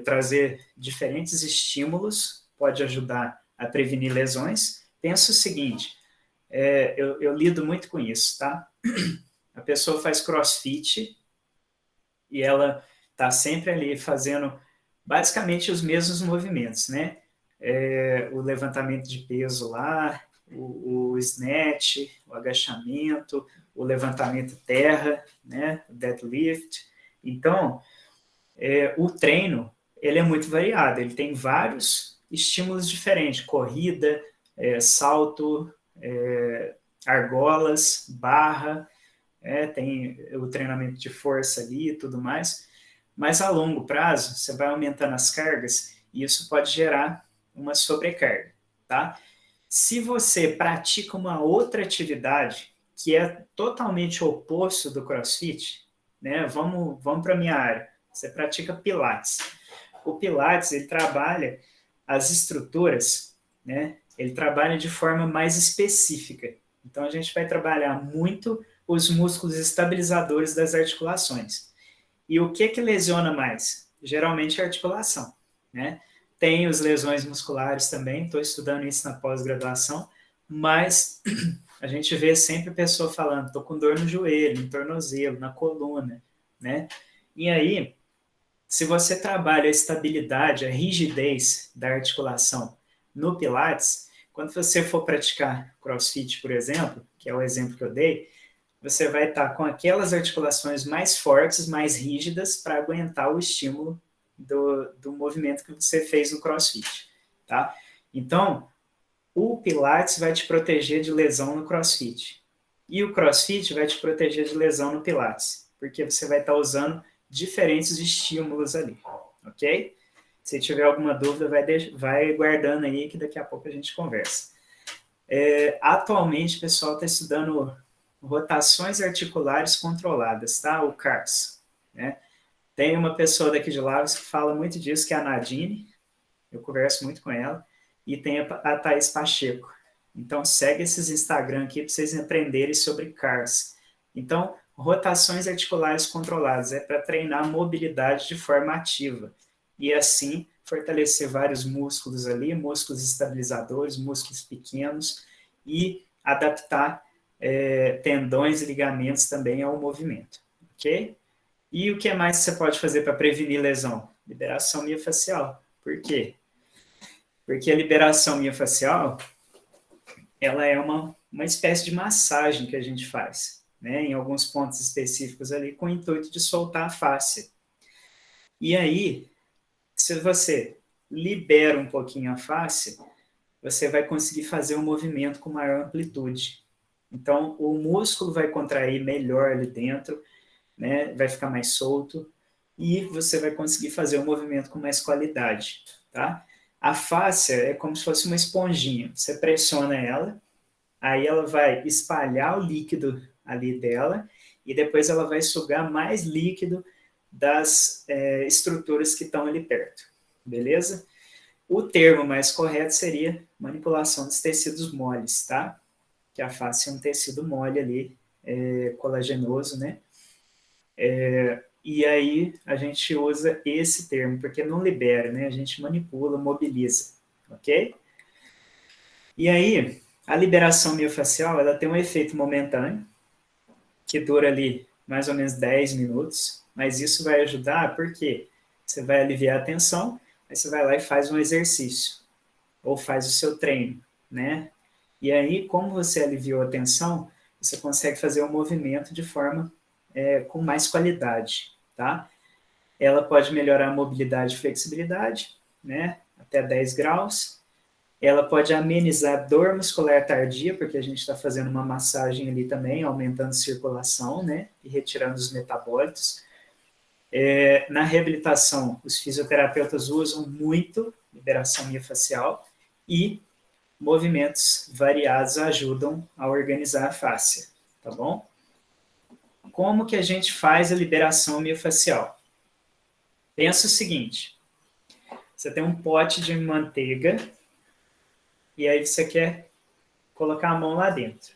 trazer diferentes estímulos pode ajudar a prevenir lesões. Pensa o seguinte, eu lido muito com isso, tá? A pessoa faz crossfit e ela está sempre ali fazendo basicamente os mesmos movimentos, né? O levantamento de peso lá, o snatch, o agachamento, o levantamento terra, né? O deadlift. Então, o treino, ele é muito variado, ele tem vários estímulos diferentes, corrida, salto, argolas, barra, tem o treinamento de força ali e tudo mais, mas a longo prazo você vai aumentando as cargas e isso pode gerar uma sobrecarga, tá? Se você pratica uma outra atividade que é totalmente oposto do CrossFit, né? Vamos para a minha área. Você pratica Pilates. O Pilates, ele trabalha as estruturas, né? Ele trabalha de forma mais específica. Então, a gente vai trabalhar muito os músculos estabilizadores das articulações. E o que lesiona mais? Geralmente a articulação, né? Tem as lesões musculares também, estou estudando isso na pós-graduação, mas a gente vê sempre a pessoa falando, estou com dor no joelho, no tornozelo, na coluna, né? E aí, se você trabalha a estabilidade, a rigidez da articulação no Pilates, quando você for praticar CrossFit, por exemplo, que é o exemplo que eu dei, você vai estar com aquelas articulações mais fortes, mais rígidas, para aguentar o estímulo do movimento que você fez no CrossFit, tá? Então, o Pilates vai te proteger de lesão no CrossFit. E o CrossFit vai te proteger de lesão no Pilates, porque você vai estar usando diferentes estímulos ali, ok? Se tiver alguma dúvida, vai guardando aí, que daqui a pouco a gente conversa. Atualmente, o pessoal está estudando rotações articulares controladas, tá? O CARS, né? Tem uma pessoa daqui de Lavras que fala muito disso, que é a Nadine, eu converso muito com ela, e tem a Thaís Pacheco. Então, segue esses Instagram aqui para vocês aprenderem sobre CARS. Então, rotações articulares controladas é para treinar a mobilidade de forma ativa. E assim, fortalecer vários músculos ali, músculos estabilizadores, músculos pequenos, e adaptar tendões e ligamentos também ao movimento, ok? E o que mais você pode fazer para prevenir lesão? Liberação miofascial. Por quê? Porque a liberação miofascial, ela é uma espécie de massagem que a gente faz, né, em alguns pontos específicos ali, com o intuito de soltar a face. E aí, se você libera um pouquinho a face, você vai conseguir fazer um movimento com maior amplitude. Então, o músculo vai contrair melhor ali dentro, né, vai ficar mais solto, e você vai conseguir fazer o movimento com mais qualidade, tá? A fáscia é como se fosse uma esponjinha. Você pressiona ela, aí ela vai espalhar o líquido ali dela e depois ela vai sugar mais líquido das estruturas que estão ali perto, beleza? O termo mais correto seria manipulação dos tecidos moles, tá? Que a face é um tecido mole ali, colagenoso, né? E aí a gente usa esse termo, porque não libera, né? A gente manipula, mobiliza, ok? E aí, a liberação miofascial, ela tem um efeito momentâneo, que dura ali mais ou menos 10 minutos, mas isso vai ajudar porque você vai aliviar a tensão, aí você vai lá e faz um exercício, ou faz o seu treino, né? E aí, como você aliviou a tensão, você consegue fazer o movimento de forma com mais qualidade, tá? Ela pode melhorar a mobilidade e flexibilidade, né? Até 10 graus. Ela pode amenizar dor muscular tardia, porque a gente está fazendo uma massagem ali também, aumentando a circulação, né? E retirando os metabólitos. Na reabilitação, os fisioterapeutas usam muito liberação miofascial, e movimentos variados ajudam a organizar a fáscia, tá bom? Como que a gente faz a liberação miofascial? Pensa o seguinte, você tem um pote de manteiga e aí você quer colocar a mão lá dentro.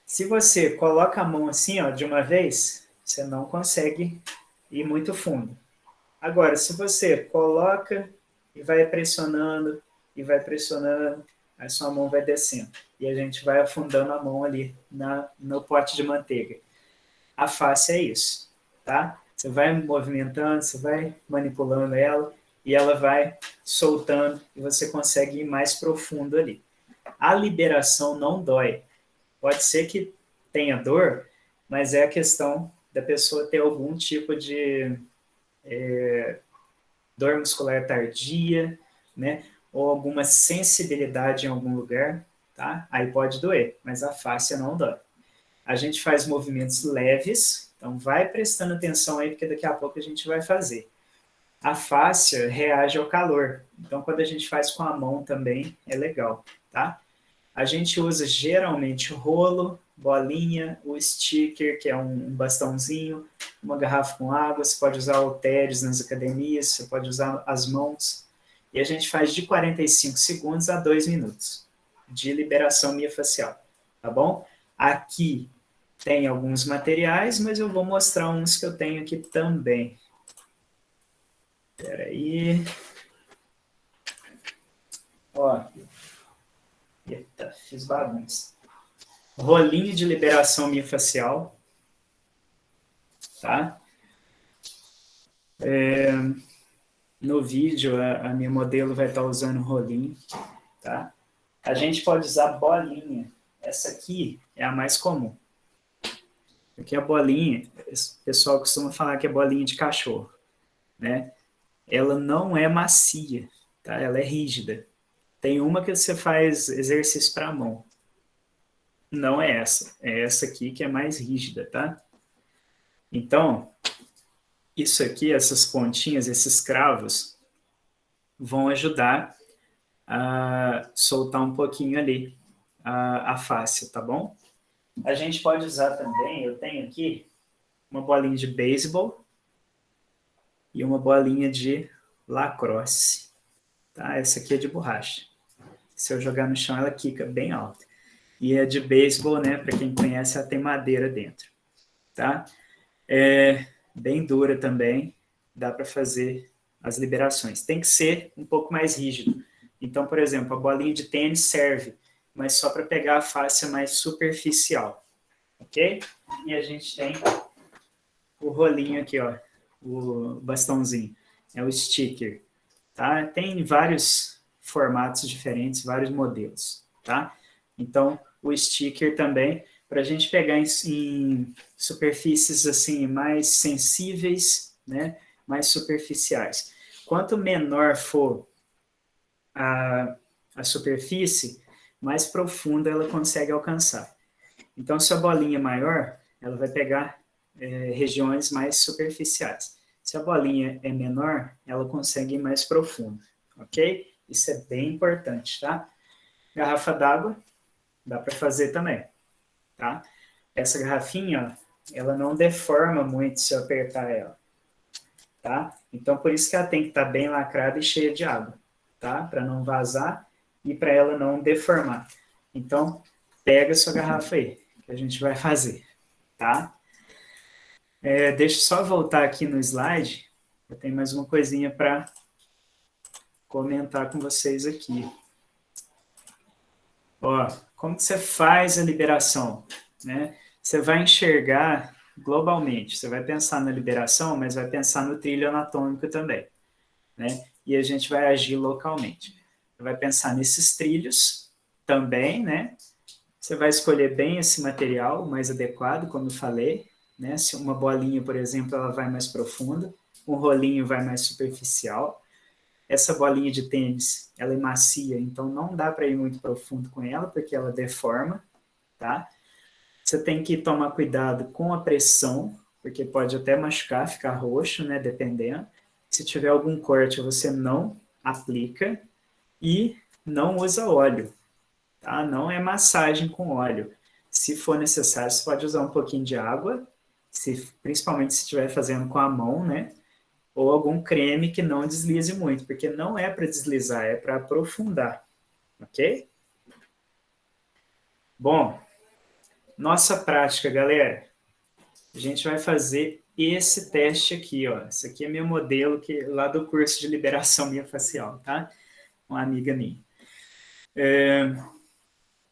Se você coloca a mão assim, ó, de uma vez, você não consegue ir muito fundo. Agora, se você coloca e vai pressionando, a sua mão vai descendo. E a gente vai afundando a mão ali no pote de manteiga. A face é isso, tá? Você vai movimentando, você vai manipulando ela e ela vai soltando e você consegue ir mais profundo ali. A liberação não dói. Pode ser que tenha dor, mas é a questão da pessoa ter algum tipo de dor muscular tardia, né? Ou alguma sensibilidade em algum lugar, tá? Aí pode doer, mas a fáscia não dói. A gente faz movimentos leves, então vai prestando atenção aí, porque daqui a pouco a gente vai fazer. A fáscia reage ao calor, então quando a gente faz com a mão também é legal, tá? A gente usa geralmente rolo, bolinha, o sticker, que é um bastãozinho, uma garrafa com água, você pode usar halteres nas academias, você pode usar as mãos, e a gente faz de 45 segundos a 2 minutos de liberação miofascial, tá bom? Aqui tem alguns materiais, mas eu vou mostrar uns que eu tenho aqui também. Espera aí. Ó. Eita, fiz bagunça. Rolinho de liberação miofascial. Tá? No vídeo, a minha modelo vai estar usando rolinho. Tá? A gente pode usar bolinha. Essa aqui é a mais comum. Aqui a bolinha, o pessoal costuma falar que é bolinha de cachorro, né? Ela não é macia, tá? Ela é rígida. Tem uma que você faz exercício para a mão. Não é essa. É essa aqui que é mais rígida, tá? Então, isso aqui, essas pontinhas, esses cravos, vão ajudar a soltar um pouquinho ali a face, tá bom? A gente pode usar também, eu tenho aqui uma bolinha de beisebol e uma bolinha de lacrosse, tá? Essa aqui é de borracha. Se eu jogar no chão, ela quica bem alta. E é de beisebol, né? Para quem conhece, ela tem madeira dentro, tá? É bem dura também, dá para fazer as liberações. Tem que ser um pouco mais rígido. Então, por exemplo, a bolinha de tênis serve, mas só para pegar a face mais superficial, ok? E a gente tem o rolinho aqui, ó, o bastãozinho, é o sticker, tá? Tem vários formatos diferentes, vários modelos, tá? Então, o sticker também, para a gente pegar em superfícies assim mais sensíveis, né? Mais superficiais. Quanto menor for a superfície, mais profunda ela consegue alcançar. Então, se a bolinha é maior, ela vai pegar regiões mais superficiais. Se a bolinha é menor, ela consegue ir mais profundo, ok? Isso é bem importante, tá? Garrafa d'água, dá para fazer também, tá? Essa garrafinha, ó, ela não deforma muito se eu apertar ela, tá? Então, por isso que ela tem que estar bem lacrada e cheia de água, tá? Para não vazar e para ela não deformar. Então, pega a sua garrafa aí, que a gente vai fazer, tá? Deixa eu só voltar aqui no slide, eu tenho mais uma coisinha para comentar com vocês aqui. Ó, como que você faz a liberação, né? Você vai enxergar globalmente, você vai pensar na liberação, mas vai pensar no trilho anatômico também, né? E a gente vai agir localmente. Você vai pensar nesses trilhos também, né? Você vai escolher bem esse material, o mais adequado, como eu falei, né? Se uma bolinha, por exemplo, ela vai mais profunda, um rolinho vai mais superficial. Essa bolinha de tênis, ela é macia, então não dá para ir muito profundo com ela, porque ela deforma, tá? Você tem que tomar cuidado com a pressão, porque pode até machucar, ficar roxo, né, dependendo. Se tiver algum corte, você não aplica. E não usa óleo, tá? Não é massagem com óleo. Se for necessário, você pode usar um pouquinho de água, principalmente se estiver fazendo com a mão, né? Ou algum creme que não deslize muito, porque não é para deslizar, é para aprofundar, ok? Bom, nossa prática, galera. A gente vai fazer esse teste aqui, ó. Esse aqui é meu modelo lá do curso de liberação miofascial, tá? Uma amiga minha.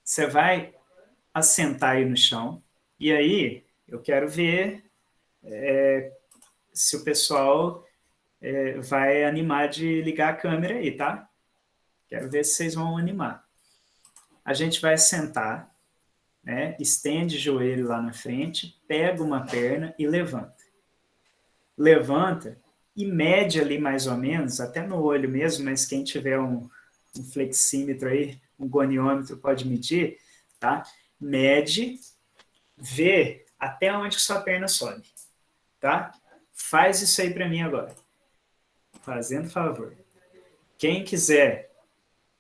Você vai assentar aí no chão e aí eu quero ver se o pessoal vai animar de ligar a câmera aí, tá? Quero ver se vocês vão animar. A gente vai sentar, né? Estende o joelho lá na frente, pega uma perna e levanta. Levanta e mede ali mais ou menos, até no olho mesmo, mas quem tiver um flexímetro aí, um goniômetro pode medir, tá? Mede, vê até onde que sua perna sobe, tá? Faz isso aí para mim agora. Fazendo favor. Quem quiser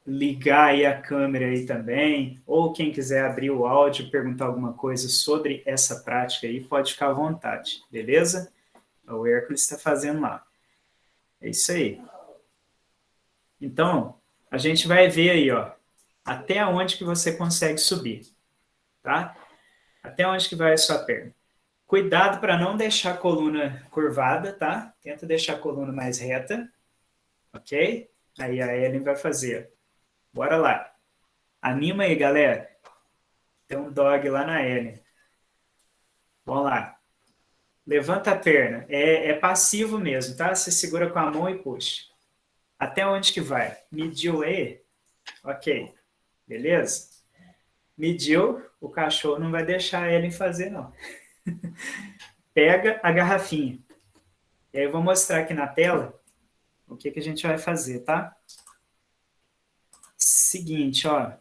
ligar aí a câmera aí também, ou quem quiser abrir o áudio e perguntar alguma coisa sobre essa prática aí, pode ficar à vontade, beleza? O Hércules está fazendo lá. É isso aí. Então, a gente vai ver aí, ó, até onde que você consegue subir, tá? Até onde que vai a sua perna. Cuidado para não deixar a coluna curvada, tá? Tenta deixar a coluna mais reta, ok? Aí a Ellen vai fazer. Bora lá. Anima aí, galera. Tem um dog lá na Ellen. Vamos lá. Levanta a perna. É passivo mesmo, tá? Você segura com a mão e puxa. Até onde que vai? Mediu aí? Ok. Beleza? Mediu, o cachorro não vai deixar a Ellen fazer, não. Pega a garrafinha. E aí eu vou mostrar aqui na tela o que a gente vai fazer, tá? Seguinte, ó.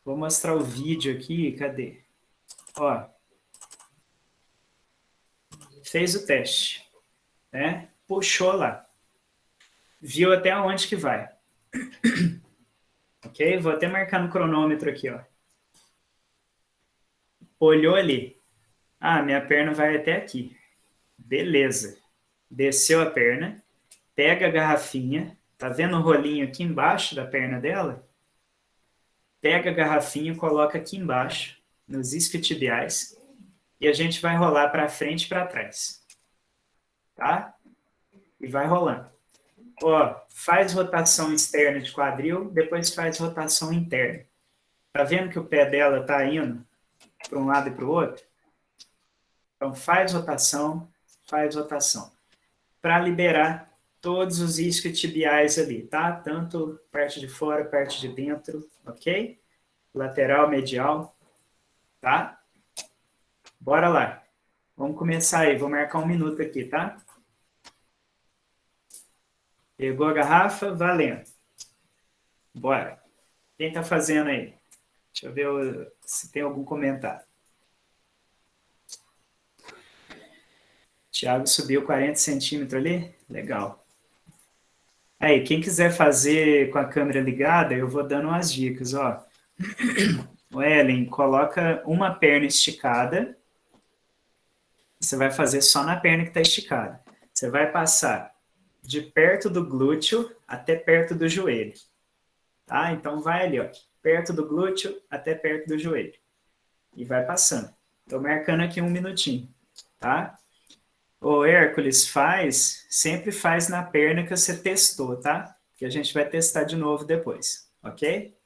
Vou mostrar o vídeo aqui, cadê? Ó, fez o teste, né? Puxou lá. Viu até onde que vai. Ok? Vou até marcar no cronômetro aqui, ó. Olhou ali. Ah, minha perna vai até aqui. Beleza. Desceu a perna, pega a garrafinha, tá vendo o rolinho aqui embaixo da perna dela? Pega a garrafinha e coloca aqui embaixo, nos isquiotibiais, e a gente vai rolar para frente e para trás. Tá? E vai rolando. Ó, faz rotação externa de quadril, depois faz rotação interna. Tá vendo que o pé dela tá indo para um lado e para o outro? Então faz rotação, para liberar todos os isquiotibiais ali, tá? Tanto parte de fora, parte de dentro, ok? Lateral, medial, tá? Bora lá. Vamos começar aí, vou marcar 1 minuto aqui, tá? Pegou a garrafa, valendo. Bora. Quem tá fazendo aí? Deixa eu ver se tem algum comentário. Thiago subiu 40 centímetros ali? Legal. Aí, quem quiser fazer com a câmera ligada, eu vou dando umas dicas, ó. O Ellen, coloca uma perna esticada. Você vai fazer só na perna que está esticada. Você vai passar de perto do glúteo até perto do joelho. Tá? Então vai ali, ó, perto do glúteo até perto do joelho. E vai passando. Estou marcando aqui 1 minutinho, tá? O Hércules sempre faz na perna que você testou, tá? Que a gente vai testar de novo depois, ok?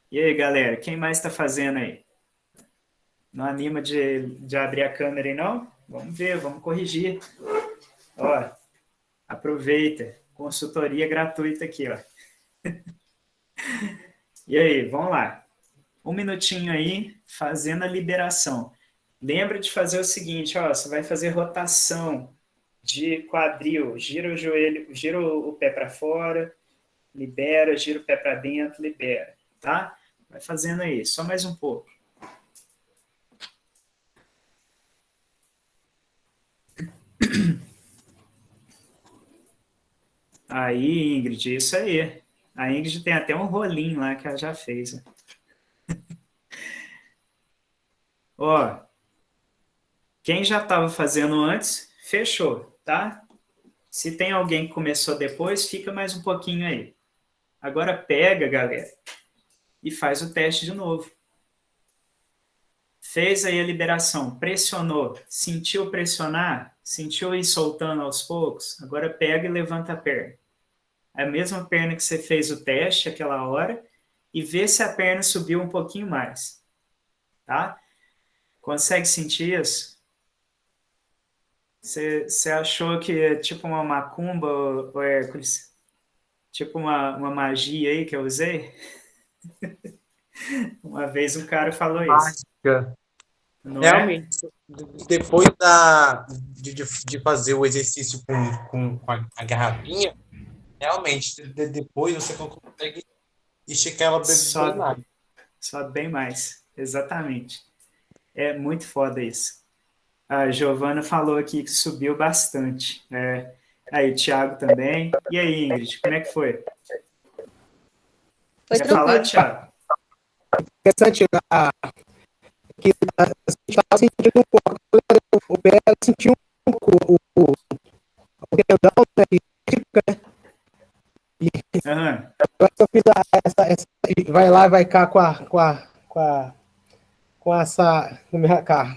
E aí, galera, quem mais está fazendo aí? Não anima de abrir a câmera aí, não? Vamos ver, vamos corrigir. Ó, aproveita, consultoria gratuita aqui, ó. E aí, vamos lá. 1 minutinho aí, fazendo a liberação. Lembra de fazer o seguinte, ó, você vai fazer rotação de quadril, gira o joelho, gira o pé para fora, libera, gira o pé para dentro, libera, tá? Vai fazendo aí, só mais um pouco. Aí, Ingrid, isso aí. A Ingrid tem até um rolinho lá que ela já fez. Né? Ó, quem já estava fazendo antes, fechou, tá? Se tem alguém que começou depois, fica mais um pouquinho aí. Agora pega, galera, e faz o teste de novo. Fez aí a liberação, pressionou, sentiu pressionar, sentiu ir soltando aos poucos, agora pega e levanta a perna. É a mesma perna que você fez o teste aquela hora e vê se a perna subiu um pouquinho mais, tá? Consegue sentir isso? Você achou que é tipo uma macumba, ô Hércules? Tipo uma magia aí que eu usei? Uma vez um cara falou isso, Mágica. não é? Realmente, depois de fazer o exercício com a garrafinha, realmente, depois você consegue esticar ela bem Sobe, mais. sobe bem mais, exatamente. É muito foda isso. A Giovana falou aqui que subiu bastante. É. Aí, o Thiago também. E aí, Ingrid, como é que foi? Foi Quer falar, tranquilo. Thiago? Interessante que a gente estava sentindo um pouco, o pé sentiu um pouco o tendão, né, que fica, né? E Aham. agora que eu fiz vai lá, vai cá com essa, como é, cá,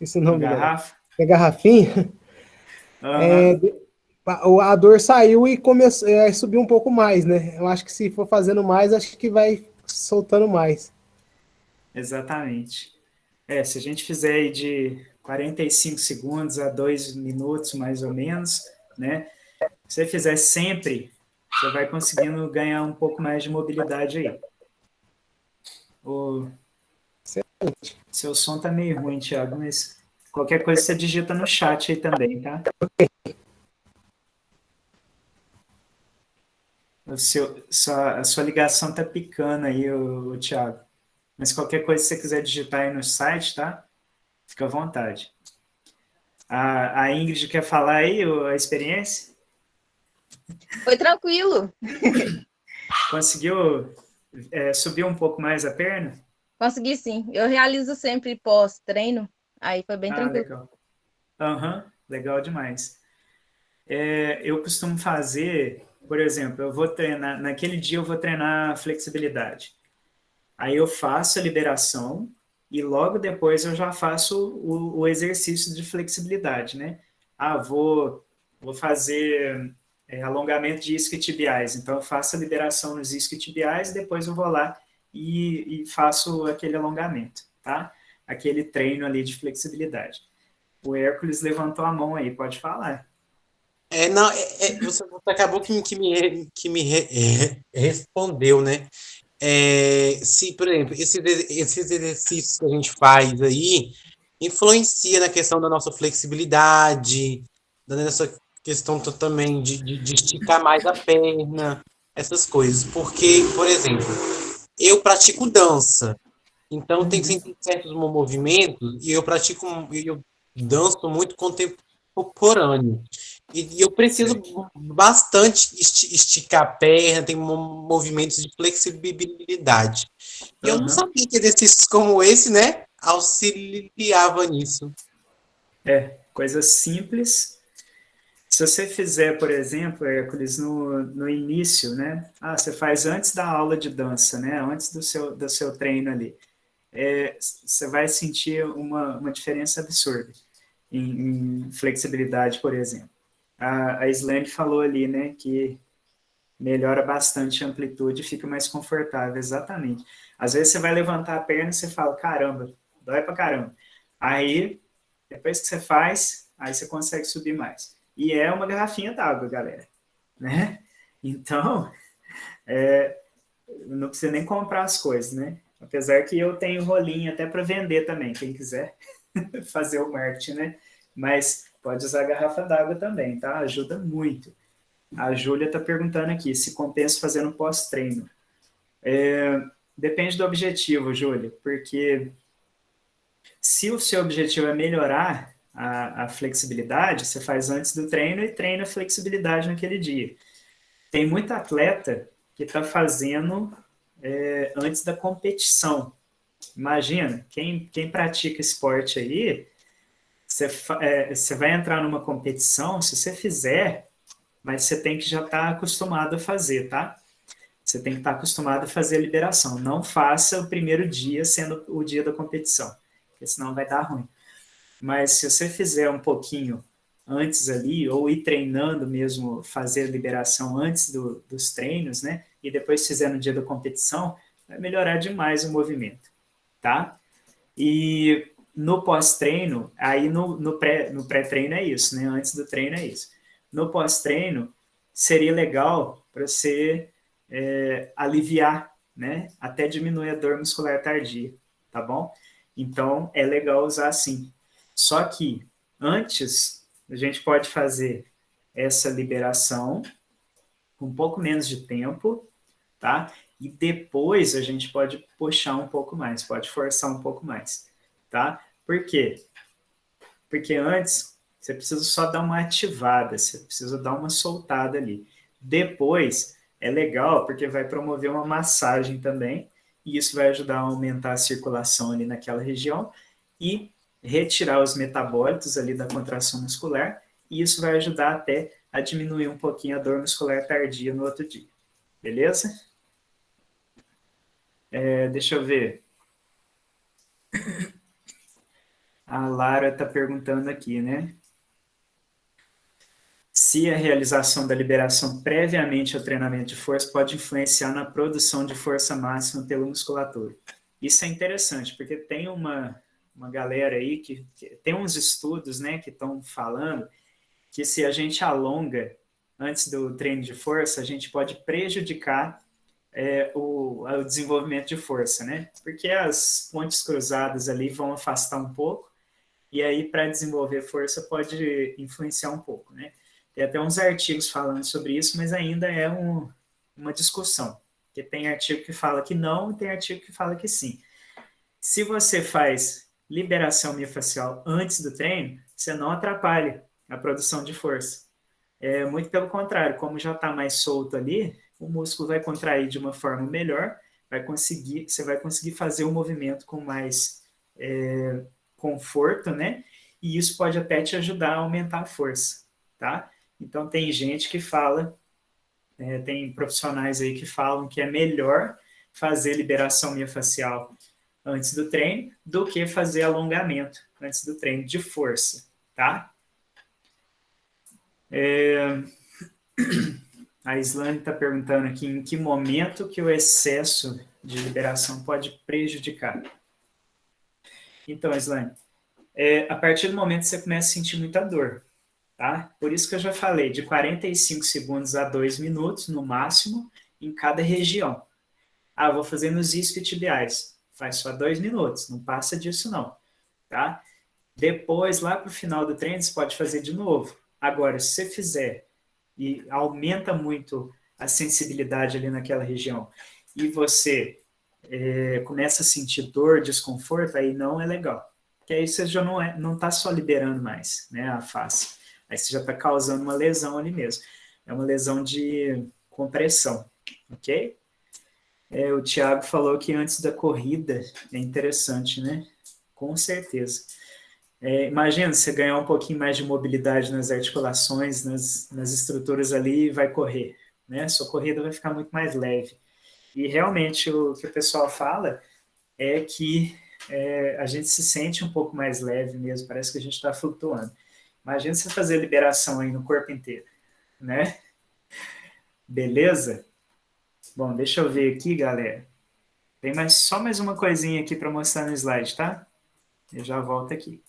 esse Com nome dela, garrafa? a garrafinha, Aham. a dor saiu e começou, subiu um pouco mais, né? Eu acho que se for fazendo mais, acho que vai soltando mais. Exatamente. É, se a gente fizer aí de 45 segundos a 2 minutos, mais ou menos, né? Se você fizer sempre, você vai conseguindo ganhar um pouco mais de mobilidade aí. O seu som tá meio ruim, Thiago, mas qualquer coisa você digita no chat aí também, tá? A sua ligação tá picando aí, o Thiago. Mas qualquer coisa que você quiser digitar aí no site, tá? Fica à vontade. A Ingrid quer falar aí a experiência? Foi tranquilo. Conseguiu subir um pouco mais a perna? Consegui sim. Eu realizo sempre pós-treino. Aí foi bem Ah, tranquilo. legal. Aham, legal demais. Eu costumo fazer, por exemplo, eu vou treinar, naquele dia eu vou treinar flexibilidade. Aí eu faço a liberação e logo depois eu já faço o exercício de flexibilidade, né? Ah, vou fazer alongamento de isquiotibiais, então eu faço a liberação nos isquiotibiais, depois eu vou lá e faço aquele alongamento, tá? Aquele treino ali de flexibilidade. O Hércules levantou a mão aí, pode falar. Não, você acabou que me respondeu, né? Se, por exemplo, esses exercícios que a gente faz aí influencia na questão da nossa flexibilidade, nessa questão também de esticar mais a perna, essas coisas. Porque, por exemplo, eu pratico dança, então tem certos movimentos e eu danço muito contemporâneo. E eu preciso Sei. bastante esticar a perna, tem movimentos de flexibilidade. E eu não Aham. sabia que exercícios como esse, né, auxiliava nisso. Coisa simples. Se você fizer, por exemplo, Hércules, no início, né? Ah, você faz antes da aula de dança, né? Antes do seu treino ali. Você vai sentir uma diferença absurda em flexibilidade, por exemplo. A Slane falou ali, né, que melhora bastante a amplitude e fica mais confortável, exatamente. Às vezes você vai levantar a perna e você fala, caramba, dói pra caramba. Aí, depois que você faz, aí você consegue subir mais. E é uma garrafinha d'água, galera, né? Então, não precisa nem comprar as coisas, né? Apesar que eu tenho rolinho até para vender também, quem quiser fazer o marketing, né? Mas pode usar garrafa d'água também, tá? Ajuda muito. A Júlia está perguntando aqui se compensa fazer no pós-treino. Depende do objetivo, Júlia, porque se o seu objetivo é melhorar a flexibilidade, você faz antes do treino e treina a flexibilidade naquele dia. Tem muito atleta que está fazendo antes da competição. Imagina, quem pratica esporte aí, você vai entrar numa competição, se você fizer, mas você tem que já estar acostumado a fazer, tá? Você tem que estar acostumado a fazer a liberação. Não faça o primeiro dia sendo o dia da competição, porque senão vai dar ruim. Mas se você fizer um pouquinho antes ali, ou ir treinando mesmo, fazer a liberação antes dos treinos, né? E depois fizer no dia da competição, vai melhorar demais o movimento, tá? E no pós-treino, aí no pré-treino é isso, né? Antes do treino é isso. No pós-treino, seria legal para você aliviar, né? Até diminuir a dor muscular tardia, tá bom? Então, é legal usar assim. Só que antes, a gente pode fazer essa liberação com um pouco menos de tempo, tá? E depois a gente pode puxar um pouco mais, pode forçar um pouco mais, tá? Por quê? Porque antes você precisa só dar uma ativada, você precisa dar uma soltada ali. Depois é legal porque vai promover uma massagem também, e isso vai ajudar a aumentar a circulação ali naquela região e retirar os metabólitos ali da contração muscular, e isso vai ajudar até a diminuir um pouquinho a dor muscular tardia no outro dia. Beleza? Deixa eu ver. A Lara está perguntando aqui, né? Se a realização da liberação previamente ao treinamento de força pode influenciar na produção de força máxima pela musculatura. Isso é interessante, porque tem uma galera aí que tem uns estudos, né, que estão falando que se a gente alonga antes do treino de força, a gente pode prejudicar o desenvolvimento de força, né? Porque as pontes cruzadas ali vão afastar um pouco, e aí para desenvolver força pode influenciar um pouco, né? Tem até uns artigos falando sobre isso, mas ainda é uma discussão, porque tem artigo que fala que não e tem artigo que fala que sim. Se você faz liberação miofascial antes do treino, você não atrapalha a produção de força. Muito pelo contrário, como já está mais solto ali, o músculo vai contrair de uma forma melhor, você vai conseguir fazer o movimento com mais conforto, né? E isso pode até te ajudar a aumentar a força, tá? Então tem gente que fala, tem profissionais aí que falam que é melhor fazer liberação miofascial antes do treino do que fazer alongamento antes do treino de força, tá? A Islane está perguntando aqui em que momento que o excesso de liberação pode prejudicar. Então, Islane, a partir do momento que você começa a sentir muita dor, tá? Por isso que eu já falei, de 45 segundos a 2 minutos, no máximo, em cada região. Vou fazer nos isquiotibiais. Faz só 2 minutos, não passa disso não, tá? Depois, lá para o final do treino, você pode fazer de novo. Agora, se você fizer e aumenta muito a sensibilidade ali naquela região, e você começa a sentir dor, desconforto, aí não é legal. Porque aí você já não está só liberando mais, né, a face. Aí você já está causando uma lesão ali mesmo. É uma lesão de compressão, ok? O Thiago falou que antes da corrida é interessante, né? Com certeza. Imagina você ganhar um pouquinho mais de mobilidade nas articulações, nas estruturas ali e vai correr, né? Sua corrida vai ficar muito mais leve. E realmente o que o pessoal fala é que a gente se sente um pouco mais leve mesmo, parece que a gente está flutuando. Imagina você fazer liberação aí no corpo inteiro, né? Beleza? Bom, deixa eu ver aqui, galera. Tem só mais uma coisinha aqui para mostrar no slide, tá? Eu já volto aqui.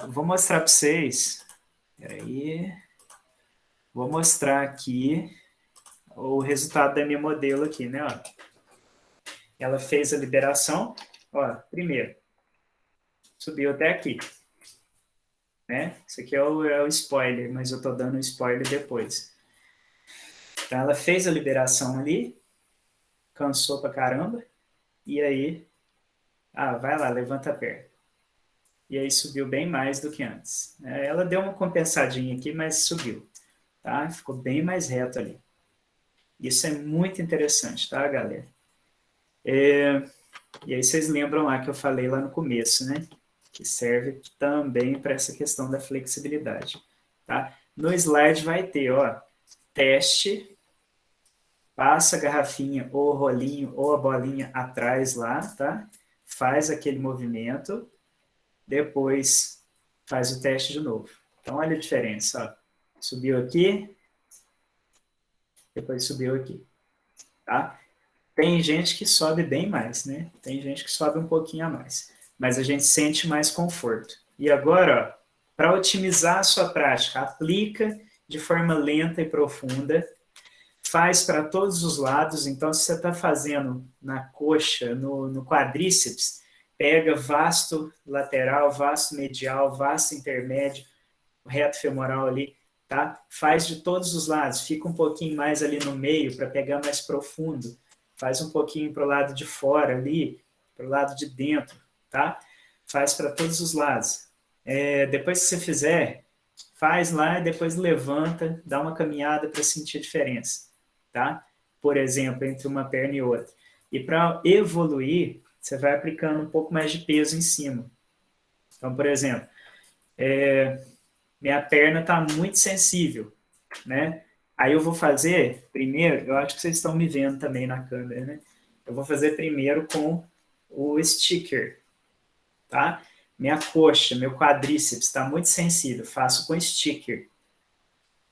Vou mostrar para vocês. Peraí. Vou mostrar aqui o resultado da minha modelo aqui, né? Ela fez a liberação. Primeiro, subiu até aqui. Né? Isso aqui é o spoiler, mas eu tô dando o spoiler depois. Então, ela fez a liberação ali, cansou pra caramba, e aí, vai lá, levanta a perna. e aí subiu bem mais do que antes. Ela deu uma compensadinha aqui, mas subiu, tá? Ficou bem mais reto ali. Isso é muito interessante, tá, galera? E aí vocês lembram lá que eu falei lá no começo, né? Que serve também para essa questão da flexibilidade, tá? No slide vai ter, ó, teste, passa a garrafinha ou o rolinho ou a bolinha atrás lá, tá? Faz aquele movimento, depois faz o teste de novo. Então, olha a diferença, ó. Subiu aqui, depois subiu aqui, tá? Tem gente que sobe bem mais, né? Tem gente que sobe um pouquinho a mais, mas a gente sente mais conforto. E agora, para otimizar a sua prática, aplica de forma lenta e profunda, faz para todos os lados. Então, se você está fazendo na coxa, no quadríceps, pega vasto lateral, vasto medial, vasto intermédio, reto femoral ali, tá? Faz de todos os lados, fica um pouquinho mais ali no meio para pegar mais profundo, faz um pouquinho para o lado de fora ali, para o lado de dentro, tá? Faz para todos os lados. Depois que você fizer, faz lá e depois levanta, dá uma caminhada para sentir a diferença, tá? Por exemplo, entre uma perna e outra. E para evoluir, você vai aplicando um pouco mais de peso em cima. Então, por exemplo, minha perna está muito sensível, né? Aí eu vou fazer primeiro, eu acho que vocês estão me vendo também na câmera, né? Eu vou fazer primeiro com o sticker, tá? Minha coxa, meu quadríceps está muito sensível, faço com sticker.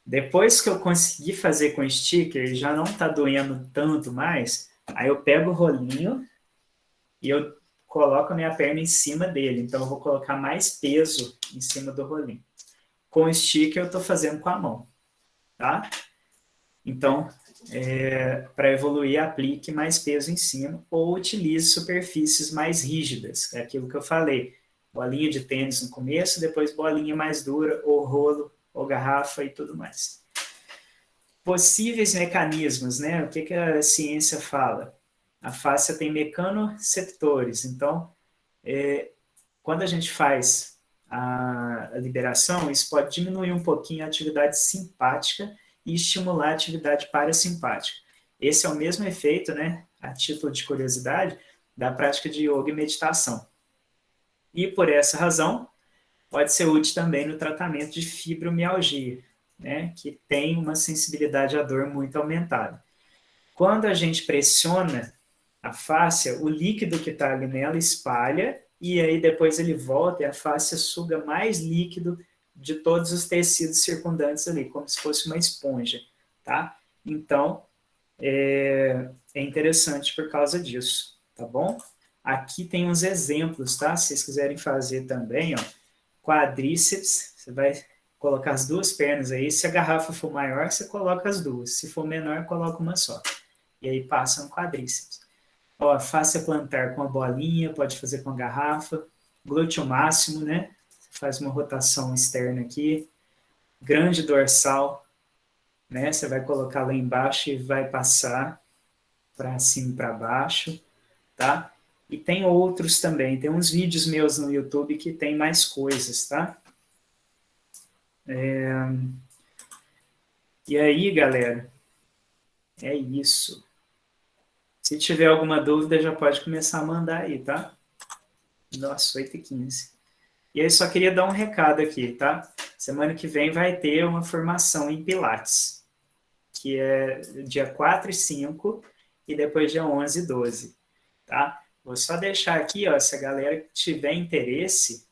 Depois que eu conseguir fazer com sticker, já não está doendo tanto mais, aí eu pego o rolinho e eu coloco a minha perna em cima dele. Então eu vou colocar mais peso em cima do rolinho. Com sticker eu estou fazendo com a mão, tá? Então, para evoluir, aplique mais peso em cima ou utilize superfícies mais rígidas, é aquilo que eu falei. Bolinha de tênis no começo, depois bolinha mais dura, ou rolo, ou garrafa e tudo mais. Possíveis mecanismos, né? O que a ciência fala? A fáscia tem mecanoceptores, então, quando a gente faz a liberação, isso pode diminuir um pouquinho a atividade simpática e estimular a atividade parasimpática. Esse é o mesmo efeito, né, a título de curiosidade, da prática de yoga e meditação. E por essa razão, pode ser útil também no tratamento de fibromialgia, né, que tem uma sensibilidade à dor muito aumentada. Quando a gente pressiona a fáscia, o líquido que está ali nela espalha e aí depois ele volta e a fáscia suga mais líquido de todos os tecidos circundantes ali, como se fosse uma esponja, tá? Então, é interessante por causa disso, tá bom? Aqui tem uns exemplos, tá? Se vocês quiserem fazer também, ó, quadríceps, você vai colocar as duas pernas aí, se a garrafa for maior, você coloca as duas, se for menor, coloca uma só. E aí passa no quadríceps. Ó, fáscia plantar com a bolinha, pode fazer com a garrafa. Glúteo máximo, né? Faz uma rotação externa aqui. Grande dorsal, né? Você vai colocar lá embaixo e vai passar para cima e para baixo, tá? E tem outros também. Tem uns vídeos meus no YouTube que tem mais coisas, tá? E aí, galera, é isso. Se tiver alguma dúvida, já pode começar a mandar aí, tá? Nossa, 8h15. E aí, só queria dar um recado aqui, tá? Semana que vem vai ter uma formação em Pilates, que é dia 4 e 5, e depois dia 11 e 12, tá? Vou só deixar aqui, ó, se a galera tiver interesse,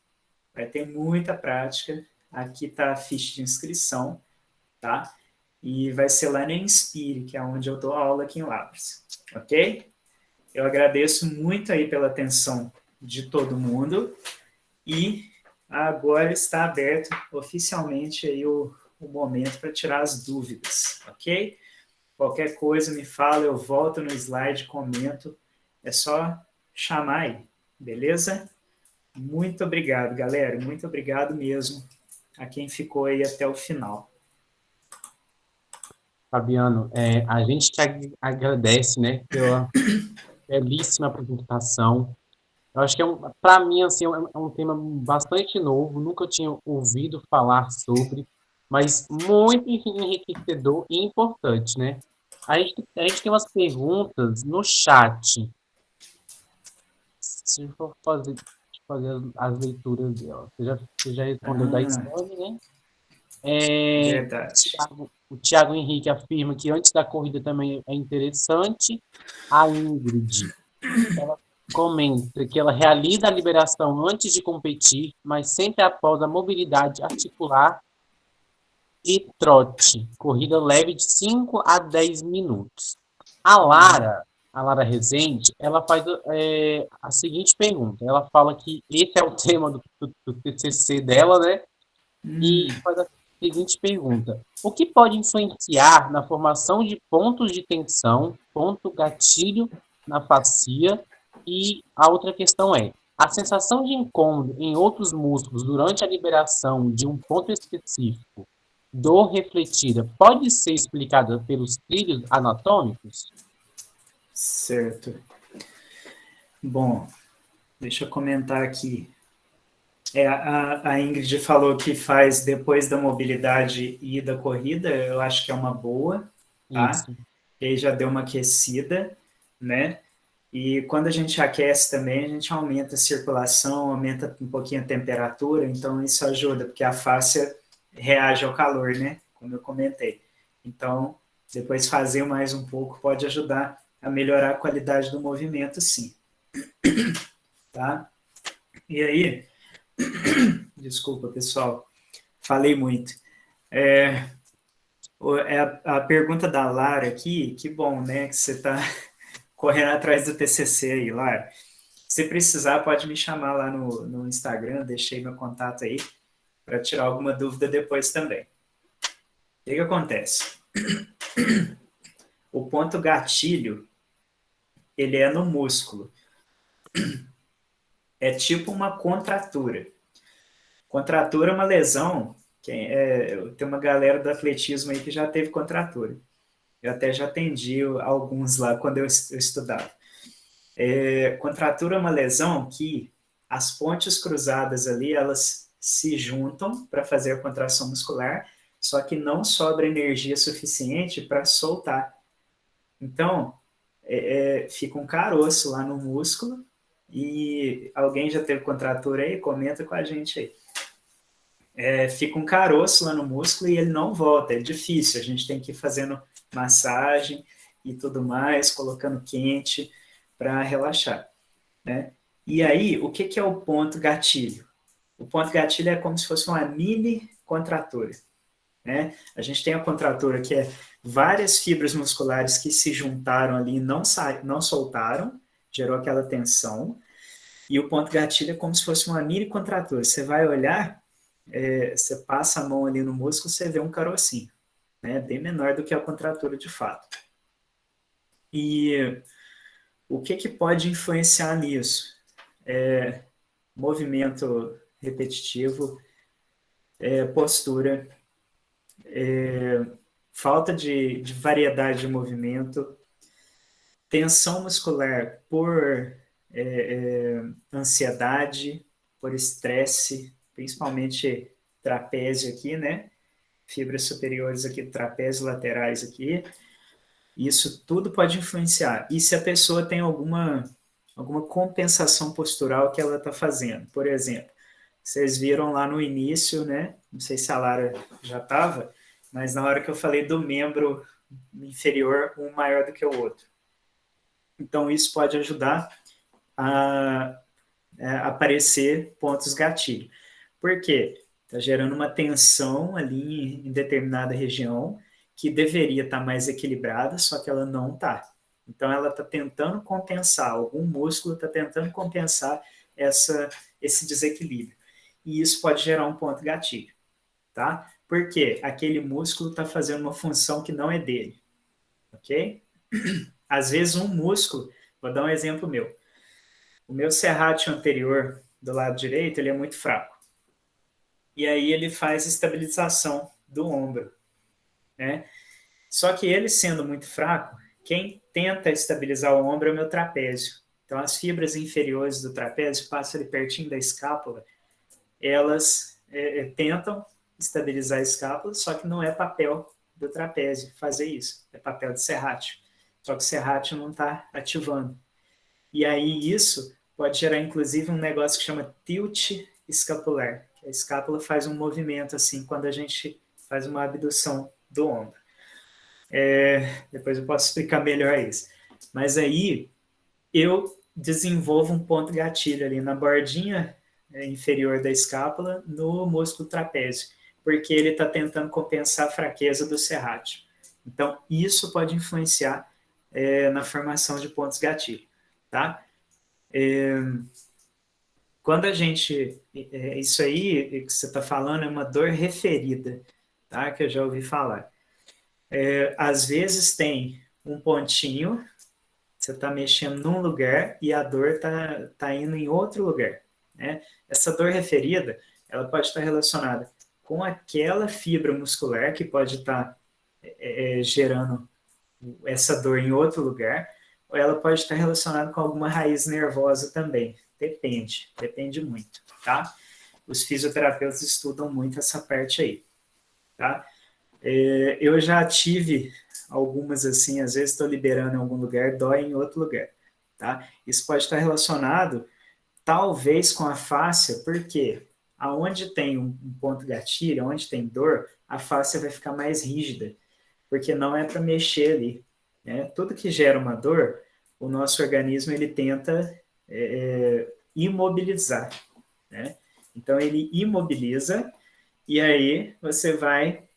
vai ter muita prática. Aqui tá a ficha de inscrição, tá? E vai ser lá no Inspire, que é onde eu dou aula aqui em Lavras, ok? Eu agradeço muito aí pela atenção de todo mundo e agora está aberto oficialmente aí o momento para tirar as dúvidas, ok? Qualquer coisa me fala, eu volto no slide, comento, é só chamar aí, beleza? Muito obrigado, galera, muito obrigado mesmo a quem ficou aí até o final. Fabiano, a gente que agradece, né, pela belíssima apresentação. Eu acho que para mim, assim, é um tema bastante novo, nunca tinha ouvido falar sobre, mas muito enriquecedor e importante, né? A gente tem umas perguntas no chat. Se eu for fazer as leituras dela. Você já respondeu da Ah, Stone, né? É, verdade. o Thiago Henrique afirma que antes da corrida também é interessante. A Ingrid, ela comenta que ela realiza a liberação antes de competir, mas sempre após a mobilidade articular e trote. Corrida leve de 5 a 10 minutos. A Uhum. Lara, a Lara Rezende, ela faz a seguinte pergunta. Ela fala que esse é o tema do TCC dela, né? Hum, E faz a seguinte pergunta: o que pode influenciar na formação de pontos de tensão, ponto gatilho na fascia? E a outra questão é: a sensação de incômodo em outros músculos durante a liberação de um ponto específico, dor refletida, pode ser explicada pelos trilhos anatômicos? certo. Bom, deixa eu comentar aqui. A Ingrid falou que faz depois da mobilidade e da corrida, eu acho que é uma boa, tá? Isso. E aí já deu uma aquecida, né? E quando a gente aquece também, a gente aumenta a circulação, aumenta um pouquinho a temperatura, então isso ajuda, porque a fáscia reage ao calor, né? Como eu comentei. Então, depois fazer mais um pouco pode ajudar a melhorar a qualidade do movimento, sim, tá? E aí, desculpa, pessoal, falei muito. É, a pergunta da Lara aqui, que bom, né, que você está correndo atrás do TCC aí, Lara. Se precisar, pode me chamar lá no Instagram, deixei meu contato aí, para tirar alguma dúvida depois também. O que acontece? O ponto gatilho, ele é no músculo. É tipo uma contratura. Contratura é uma lesão, tem uma galera do atletismo aí que já teve contratura. Eu até já atendi alguns lá quando eu estudava. Contratura é uma lesão que as pontes cruzadas ali, elas se juntam para fazer a contração muscular, só que não sobra energia suficiente para soltar. Então, fica um caroço lá no músculo e alguém já teve contratura aí? Comenta com a gente aí. Fica um caroço lá no músculo e ele não volta, é difícil, a gente tem que ir fazendo massagem e tudo mais, colocando quente para relaxar, né? E aí, o que é o ponto gatilho? O ponto gatilho é como se fosse uma mini contratura, né? A gente tem a contratura que é várias fibras musculares que se juntaram ali e não soltaram, gerou aquela tensão, e o ponto gatilho é como se fosse uma mini contratura. Você vai olhar, você passa a mão ali no músculo, você vê um carocinho, né? Bem menor do que a contratura de fato. E o que pode influenciar nisso? Movimento repetitivo, postura, falta de variedade de movimento, tensão muscular por ansiedade, por estresse, principalmente trapézio aqui, né? Fibras superiores aqui do trapézio, laterais aqui. Isso tudo pode influenciar. E se a pessoa tem alguma compensação postural que ela está fazendo? Por exemplo, vocês viram lá no início, né? Não sei se a Lara já estava, mas na hora que eu falei do membro inferior, um maior do que o outro. Então, isso pode ajudar a aparecer pontos gatilho. Por quê? Está gerando uma tensão ali em determinada região que deveria estar mais equilibrada, só que ela não está. Então, ela está tentando compensar, algum músculo está tentando compensar esse desequilíbrio. E isso pode gerar um ponto gatilho, tá? Porque aquele músculo está fazendo uma função que não é dele, ok? Às vezes, um músculo, vou dar um exemplo meu. O meu serrátil anterior do lado direito, ele é muito fraco. E aí ele faz estabilização do ombro, né? Só que ele sendo muito fraco, quem tenta estabilizar o ombro é o meu trapézio. Então, as fibras inferiores do trapézio passam ali pertinho da escápula, elas tentam estabilizar a escápula, só que não é papel do trapézio fazer isso, é papel de serrátil. Só que o serrátil não está ativando. E aí isso pode gerar, inclusive, um negócio que chama tilt escapular. A escápula faz um movimento assim quando a gente faz uma abdução do ombro. Depois eu posso explicar melhor isso. Mas aí eu desenvolvo um ponto gatilho ali na bordinha inferior da escápula, no músculo trapézio, porque ele está tentando compensar a fraqueza do serrátil. Então, isso pode influenciar na formação de pontos gatilho, tá? Quando a gente... isso aí que você está falando é uma dor referida, tá? Que eu já ouvi falar. Às vezes tem um pontinho, você está mexendo num lugar e a dor tá indo em outro lugar, né? Essa dor referida, ela pode estar relacionada com aquela fibra muscular que pode estar gerando essa dor em outro lugar, ou ela pode estar relacionada com alguma raiz nervosa também. Depende muito, tá? Os fisioterapeutas estudam muito essa parte aí, tá? Eu já tive algumas assim, às vezes estou liberando em algum lugar, dói em outro lugar, tá? Isso pode estar relacionado, talvez, com a fáscia, porque aonde tem um ponto gatilho, onde tem dor, a fáscia vai ficar mais rígida, porque não é para mexer ali, né? Tudo que gera uma dor, o nosso organismo ele tenta imobilizar, né? Então ele imobiliza e aí você vai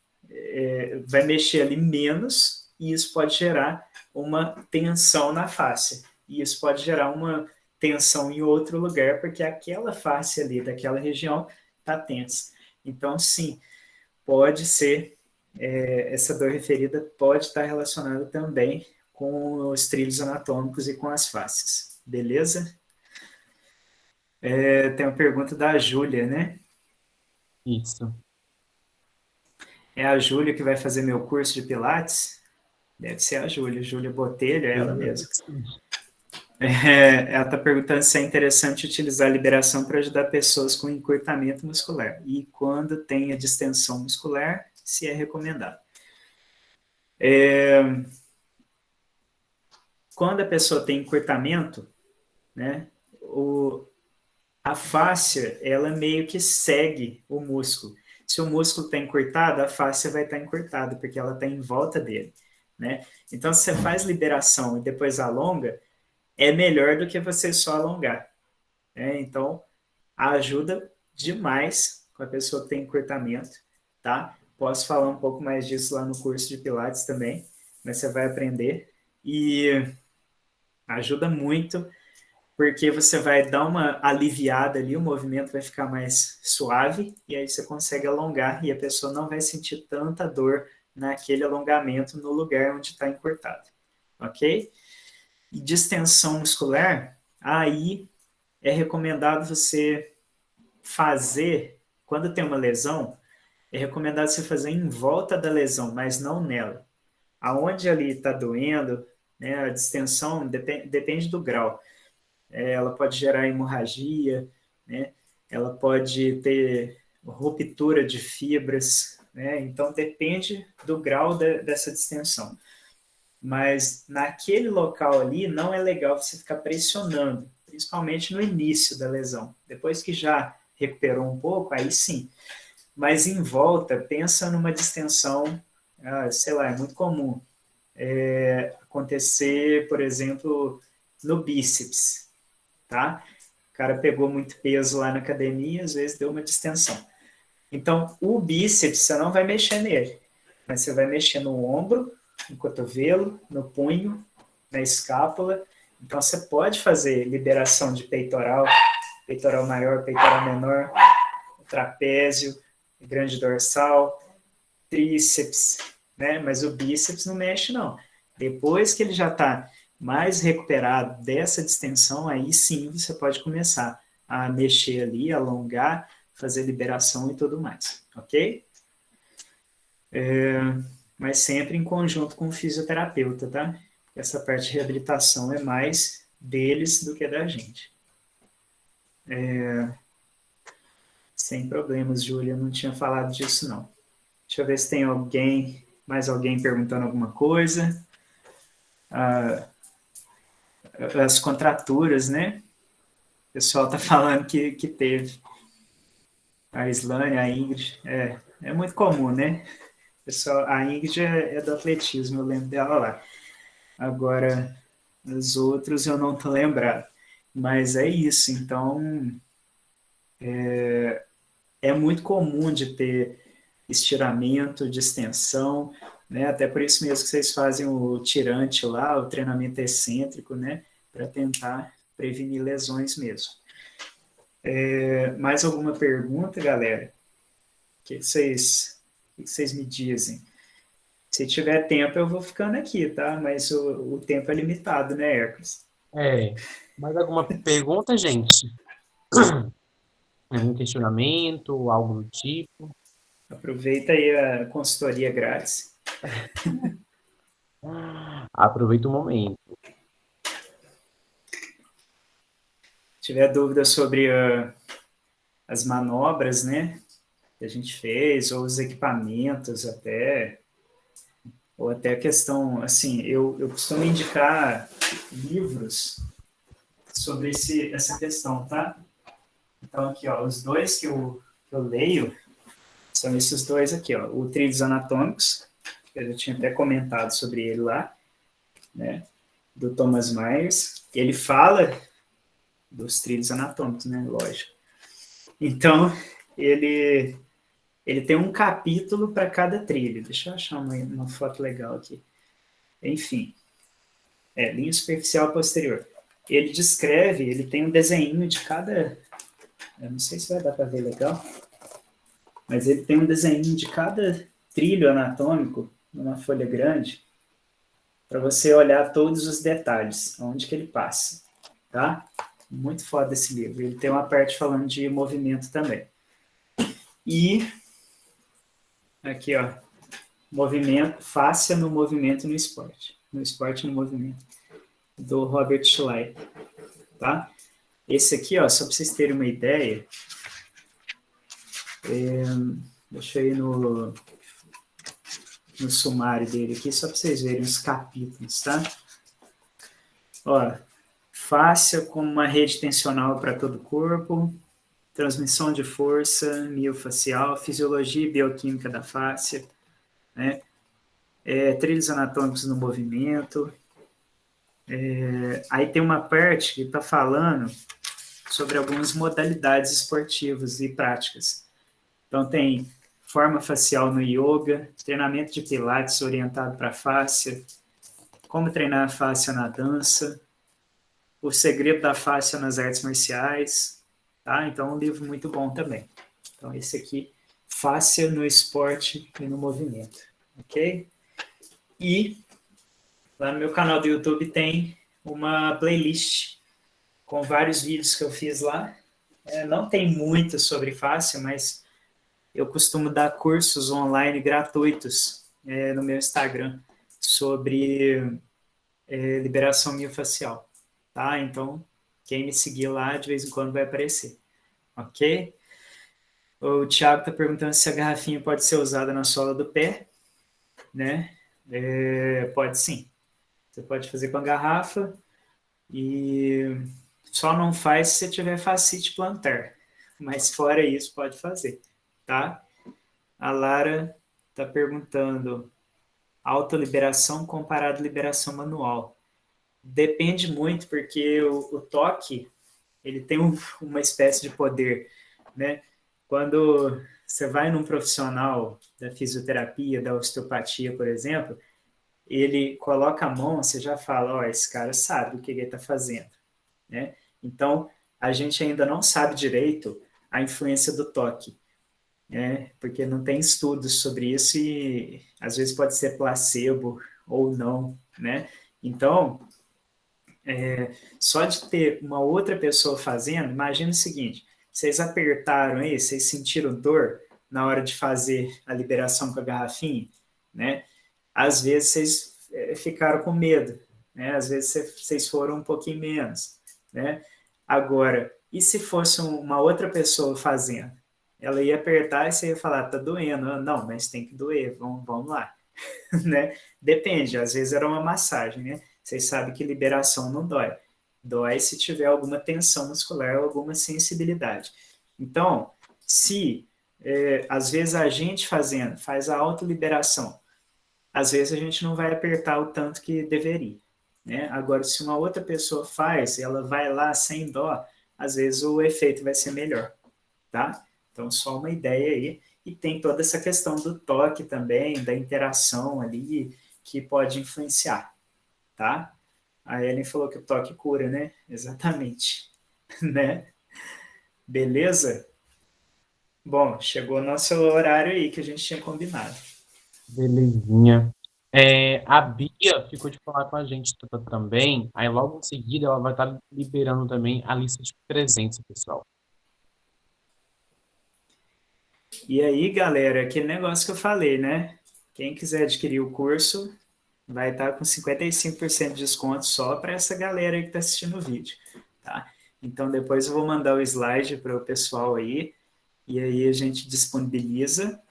mexer ali menos e isso pode gerar uma tensão na face. E isso pode gerar uma tensão em outro lugar, porque aquela face ali daquela região está tensa. Então, sim, pode ser, essa dor referida pode estar relacionada também com os trilhos anatômicos e com as faces. Beleza? Tem uma pergunta da Júlia, né? Isso. É a Júlia que vai fazer meu curso de Pilates? Deve ser a Júlia Botelho, é ela mesma. Ela está perguntando se é interessante utilizar a liberação para ajudar pessoas com encurtamento muscular e quando tem a distensão muscular, se é recomendado. Quando a pessoa tem encurtamento, né, a fáscia, ela meio que segue o músculo. Se o músculo está encurtado, a fáscia vai estar encurtada, porque ela está em volta dele, né? Então, se você faz liberação e depois alonga, é melhor do que você só alongar, né? Então, ajuda demais com a pessoa que tem encurtamento, tá? Posso falar um pouco mais disso lá no curso de Pilates também, mas você vai aprender. E ajuda muito, porque você vai dar uma aliviada ali, o movimento vai ficar mais suave, e aí você consegue alongar, e a pessoa não vai sentir tanta dor naquele alongamento no lugar onde está encurtado, ok? E distensão muscular, aí é recomendado você fazer, quando tem uma lesão, é recomendado você fazer em volta da lesão, mas não nela. Aonde ali está doendo, né, a distensão depende do grau. Ela pode gerar hemorragia, né? Ela pode ter ruptura de fibras, né? Então depende do grau dessa distensão. Mas naquele local ali não é legal você ficar pressionando, principalmente no início da lesão. Depois que já recuperou um pouco, aí sim. Mas em volta, pensa numa distensão, sei lá, é muito comum acontecer, por exemplo, no bíceps, tá? O cara pegou muito peso lá na academia, às vezes deu uma distensão. Então, o bíceps, você não vai mexer nele, mas você vai mexer no ombro, no cotovelo, no punho, na escápula. Então, você pode fazer liberação de peitoral, peitoral maior, peitoral menor, trapézio, grande dorsal, tríceps, né? Mas o bíceps não mexe, não. Depois que ele já está mais recuperado dessa distensão, aí sim você pode começar a mexer ali, alongar, fazer liberação e tudo mais, ok? Mas sempre em conjunto com o fisioterapeuta, tá? Essa parte de reabilitação é mais deles do que da gente. Sem problemas, Júlia, eu não tinha falado disso, não. Deixa eu ver se tem mais alguém perguntando alguma coisa. As contraturas, né? O pessoal tá falando que teve. A Islane, a Ingrid, é muito comum, né? Pessoal, a Ingrid é do atletismo, eu lembro dela lá. Agora, os outros eu não tô lembrado. Mas é isso, então é muito comum de ter estiramento, distensão, né? Até por isso mesmo que vocês fazem o tirante lá, o treinamento excêntrico, né? Para tentar prevenir lesões mesmo. Mais alguma pergunta, galera? O que vocês me dizem? Se tiver tempo, eu vou ficando aqui, tá? Mas o tempo é limitado, né, Hércules? Mais alguma pergunta, gente? Algum questionamento, algo do tipo? Aproveita aí a consultoria grátis. Aproveita o momento. Se tiver dúvida sobre as manobras, né, que a gente fez, ou os equipamentos até, ou até a questão, assim, eu costumo indicar livros sobre essa questão, tá? Então, aqui, ó, os dois que eu leio são esses dois aqui, ó, o Trilhos Anatômicos, que eu já tinha até comentado sobre ele lá, né, do Thomas Myers. Ele fala dos trilhos anatômicos, né, lógico. Então, ele tem um capítulo para cada trilho. Deixa eu achar uma foto legal aqui. Enfim, linha superficial posterior. Ele descreve, ele tem um desenho de cada... Eu não sei se vai dar para ver legal, mas ele tem um desenho de cada trilho anatômico numa folha grande para você olhar todos os detalhes, onde que ele passa, tá? Muito foda esse livro. Ele tem uma parte falando de movimento também. E aqui, ó, movimento, fáscia no movimento e no esporte. No esporte e no movimento. Do Robert Schley, tá? Esse aqui, ó, só para vocês terem uma ideia, deixa eu ir no sumário dele aqui, só para vocês verem os capítulos, tá? Ó, fáscia como uma rede tensional para todo o corpo, transmissão de força, miofacial, fisiologia e bioquímica da fáscia, né? Trilhos anatômicos no movimento. Aí tem uma parte que está falando sobre algumas modalidades esportivas e práticas. Então tem forma facial no yoga, treinamento de pilates orientado para a fáscia, como treinar a fáscia na dança, o segredo da fáscia nas artes marciais, tá? Então é um livro muito bom também. Então esse aqui, Fáscia no esporte e no movimento, ok? E lá no meu canal do YouTube tem uma playlist com vários vídeos que eu fiz lá. Não tem muito sobre fáscia, mas eu costumo dar cursos online gratuitos no meu Instagram sobre liberação miofacial, tá? Então, quem me seguir lá, de vez em quando vai aparecer, ok? O Thiago está perguntando se a garrafinha pode ser usada na sola do pé, né? Pode sim. Você pode fazer com a garrafa e só não faz se você tiver fascite plantar. Mas fora isso, pode fazer, tá? A Lara está perguntando autoliberação comparado à liberação manual. Depende muito, porque o toque, ele tem uma espécie de poder, né? Quando você vai num profissional da fisioterapia, da osteopatia, por exemplo, ele coloca a mão, você já fala, ó, esse cara sabe o que ele está fazendo, né? Então, a gente ainda não sabe direito a influência do toque, né? Porque não tem estudos sobre isso e às vezes pode ser placebo ou não, né? Então, só de ter uma outra pessoa fazendo, imagina o seguinte, vocês apertaram aí, vocês sentiram dor na hora de fazer a liberação com a garrafinha, né? Às vezes vocês ficaram com medo, né? Às vezes vocês foram um pouquinho menos, né? Agora, e se fosse uma outra pessoa fazendo? Ela ia apertar e você ia falar, tá doendo. Não, mas tem que doer, vamos lá. Né? Depende, às vezes era uma massagem, né? Vocês sabem que liberação não dói. Dói se tiver alguma tensão muscular ou alguma sensibilidade. Então, se às vezes a gente faz a autoliberação, às vezes a gente não vai apertar o tanto que deveria, né? Agora, se uma outra pessoa faz, ela vai lá sem dó, às vezes o efeito vai ser melhor, tá? Então, só uma ideia aí. E tem toda essa questão do toque também, da interação ali, que pode influenciar, tá? A Ellen falou que o toque cura, né? Exatamente, né? Beleza? Bom, chegou o nosso horário aí que a gente tinha combinado. Belezinha. A Bia ficou de falar com a gente também. Aí logo em seguida ela vai estar liberando também a lista de presentes, pessoal. E aí, galera, aquele negócio que eu falei, né? Quem quiser adquirir o curso vai estar com 55% de desconto só para essa galera aí que está assistindo o vídeo, tá? Então depois eu vou mandar o slide para o pessoal aí, e aí a gente disponibiliza.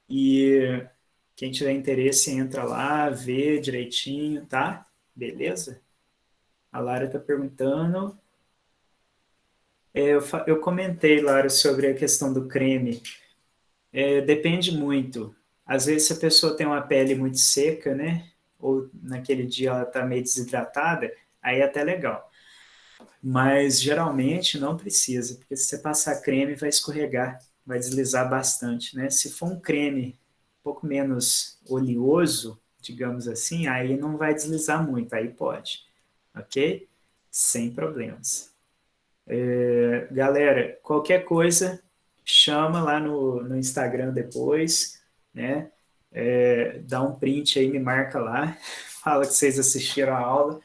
E quem tiver interesse, entra lá, vê direitinho, tá? Beleza? A Lara está perguntando. Eu comentei, Lara, sobre a questão do creme. Depende muito. Às vezes, se a pessoa tem uma pele muito seca, né? Ou naquele dia ela está meio desidratada, aí é até legal. Mas geralmente não precisa, porque se você passar creme vai escorregar, vai deslizar bastante, né? Se for um creme um pouco menos oleoso, digamos assim, aí não vai deslizar muito, aí pode, ok? Sem problemas. Galera, qualquer coisa, chama lá no Instagram depois, né? Dá um print aí, me marca lá, fala que vocês assistiram a aula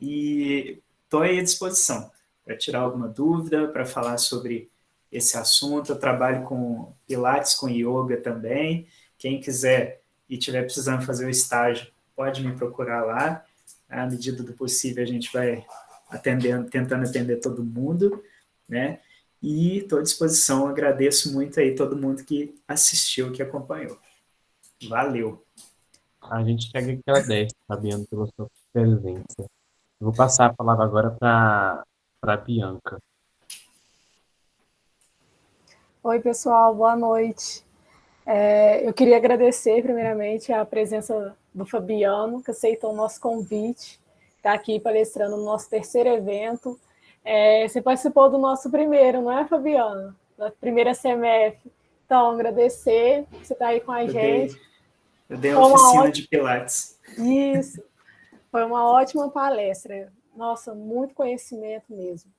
e estou aí à disposição para tirar alguma dúvida, para falar sobre esse assunto. Eu trabalho com Pilates, com Yoga também. Quem quiser e estiver precisando fazer o estágio, pode me procurar lá. À medida do possível, a gente vai tentando atender todo mundo, né? E estou à disposição. Agradeço muito aí todo mundo que assistiu, que acompanhou. Valeu! A gente quer que agradece, Fabiano, pela sua presença. Eu vou passar a palavra agora para a Bianca. Oi, pessoal, boa noite. Eu queria agradecer, primeiramente, a presença do Fabiano, que aceitou o nosso convite, está aqui palestrando no nosso terceiro evento. Você participou do nosso primeiro, não é, Fabiano? Da primeira CMF. Então, agradecer que você está aí com a gente. Eu dei uma oficina de Pilates. Isso, foi uma ótima palestra. Nossa, muito conhecimento mesmo.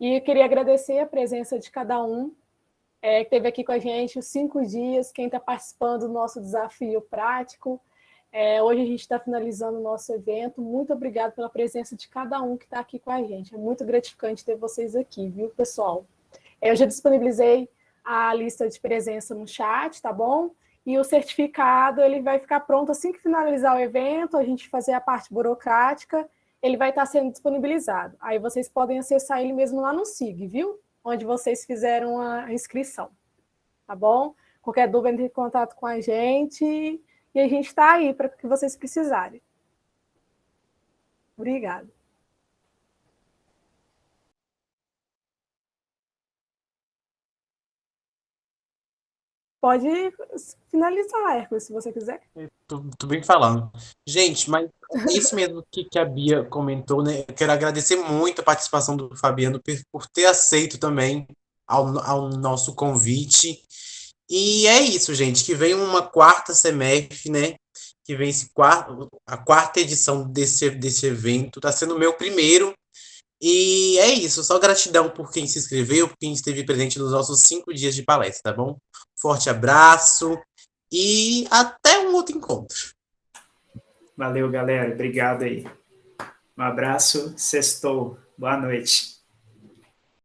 E eu queria agradecer a presença de cada um que esteve aqui com a gente os 5 dias, quem está participando do nosso desafio prático. Hoje a gente está finalizando o nosso evento. Muito obrigada pela presença de cada um que está aqui com a gente. É muito gratificante ter vocês aqui, viu, pessoal? Eu já disponibilizei a lista de presença no chat, tá bom? E o certificado ele vai ficar pronto assim que finalizar o evento, a gente fazer a parte burocrática, ele vai estar sendo disponibilizado. Aí vocês podem acessar ele mesmo lá no SIG, viu? Onde vocês fizeram a inscrição, tá bom? Qualquer dúvida, entre em contato com a gente e a gente está aí para o que vocês precisarem. Obrigada. Pode finalizar, Hércules, se você quiser. Tô bem falando. Gente, mas isso mesmo que a Bia comentou, né? Eu quero agradecer muito a participação do Fabiano por ter aceito também ao nosso convite. E é isso, gente, que vem uma quarta CMF, né? Que vem a quarta edição desse evento. Tá sendo o meu primeiro. E é isso, só gratidão por quem se inscreveu, por quem esteve presente nos nossos 5 dias de palestra, tá bom? Forte abraço e até um outro encontro. Valeu, galera. Obrigado aí. Um abraço. Sextou. Boa noite.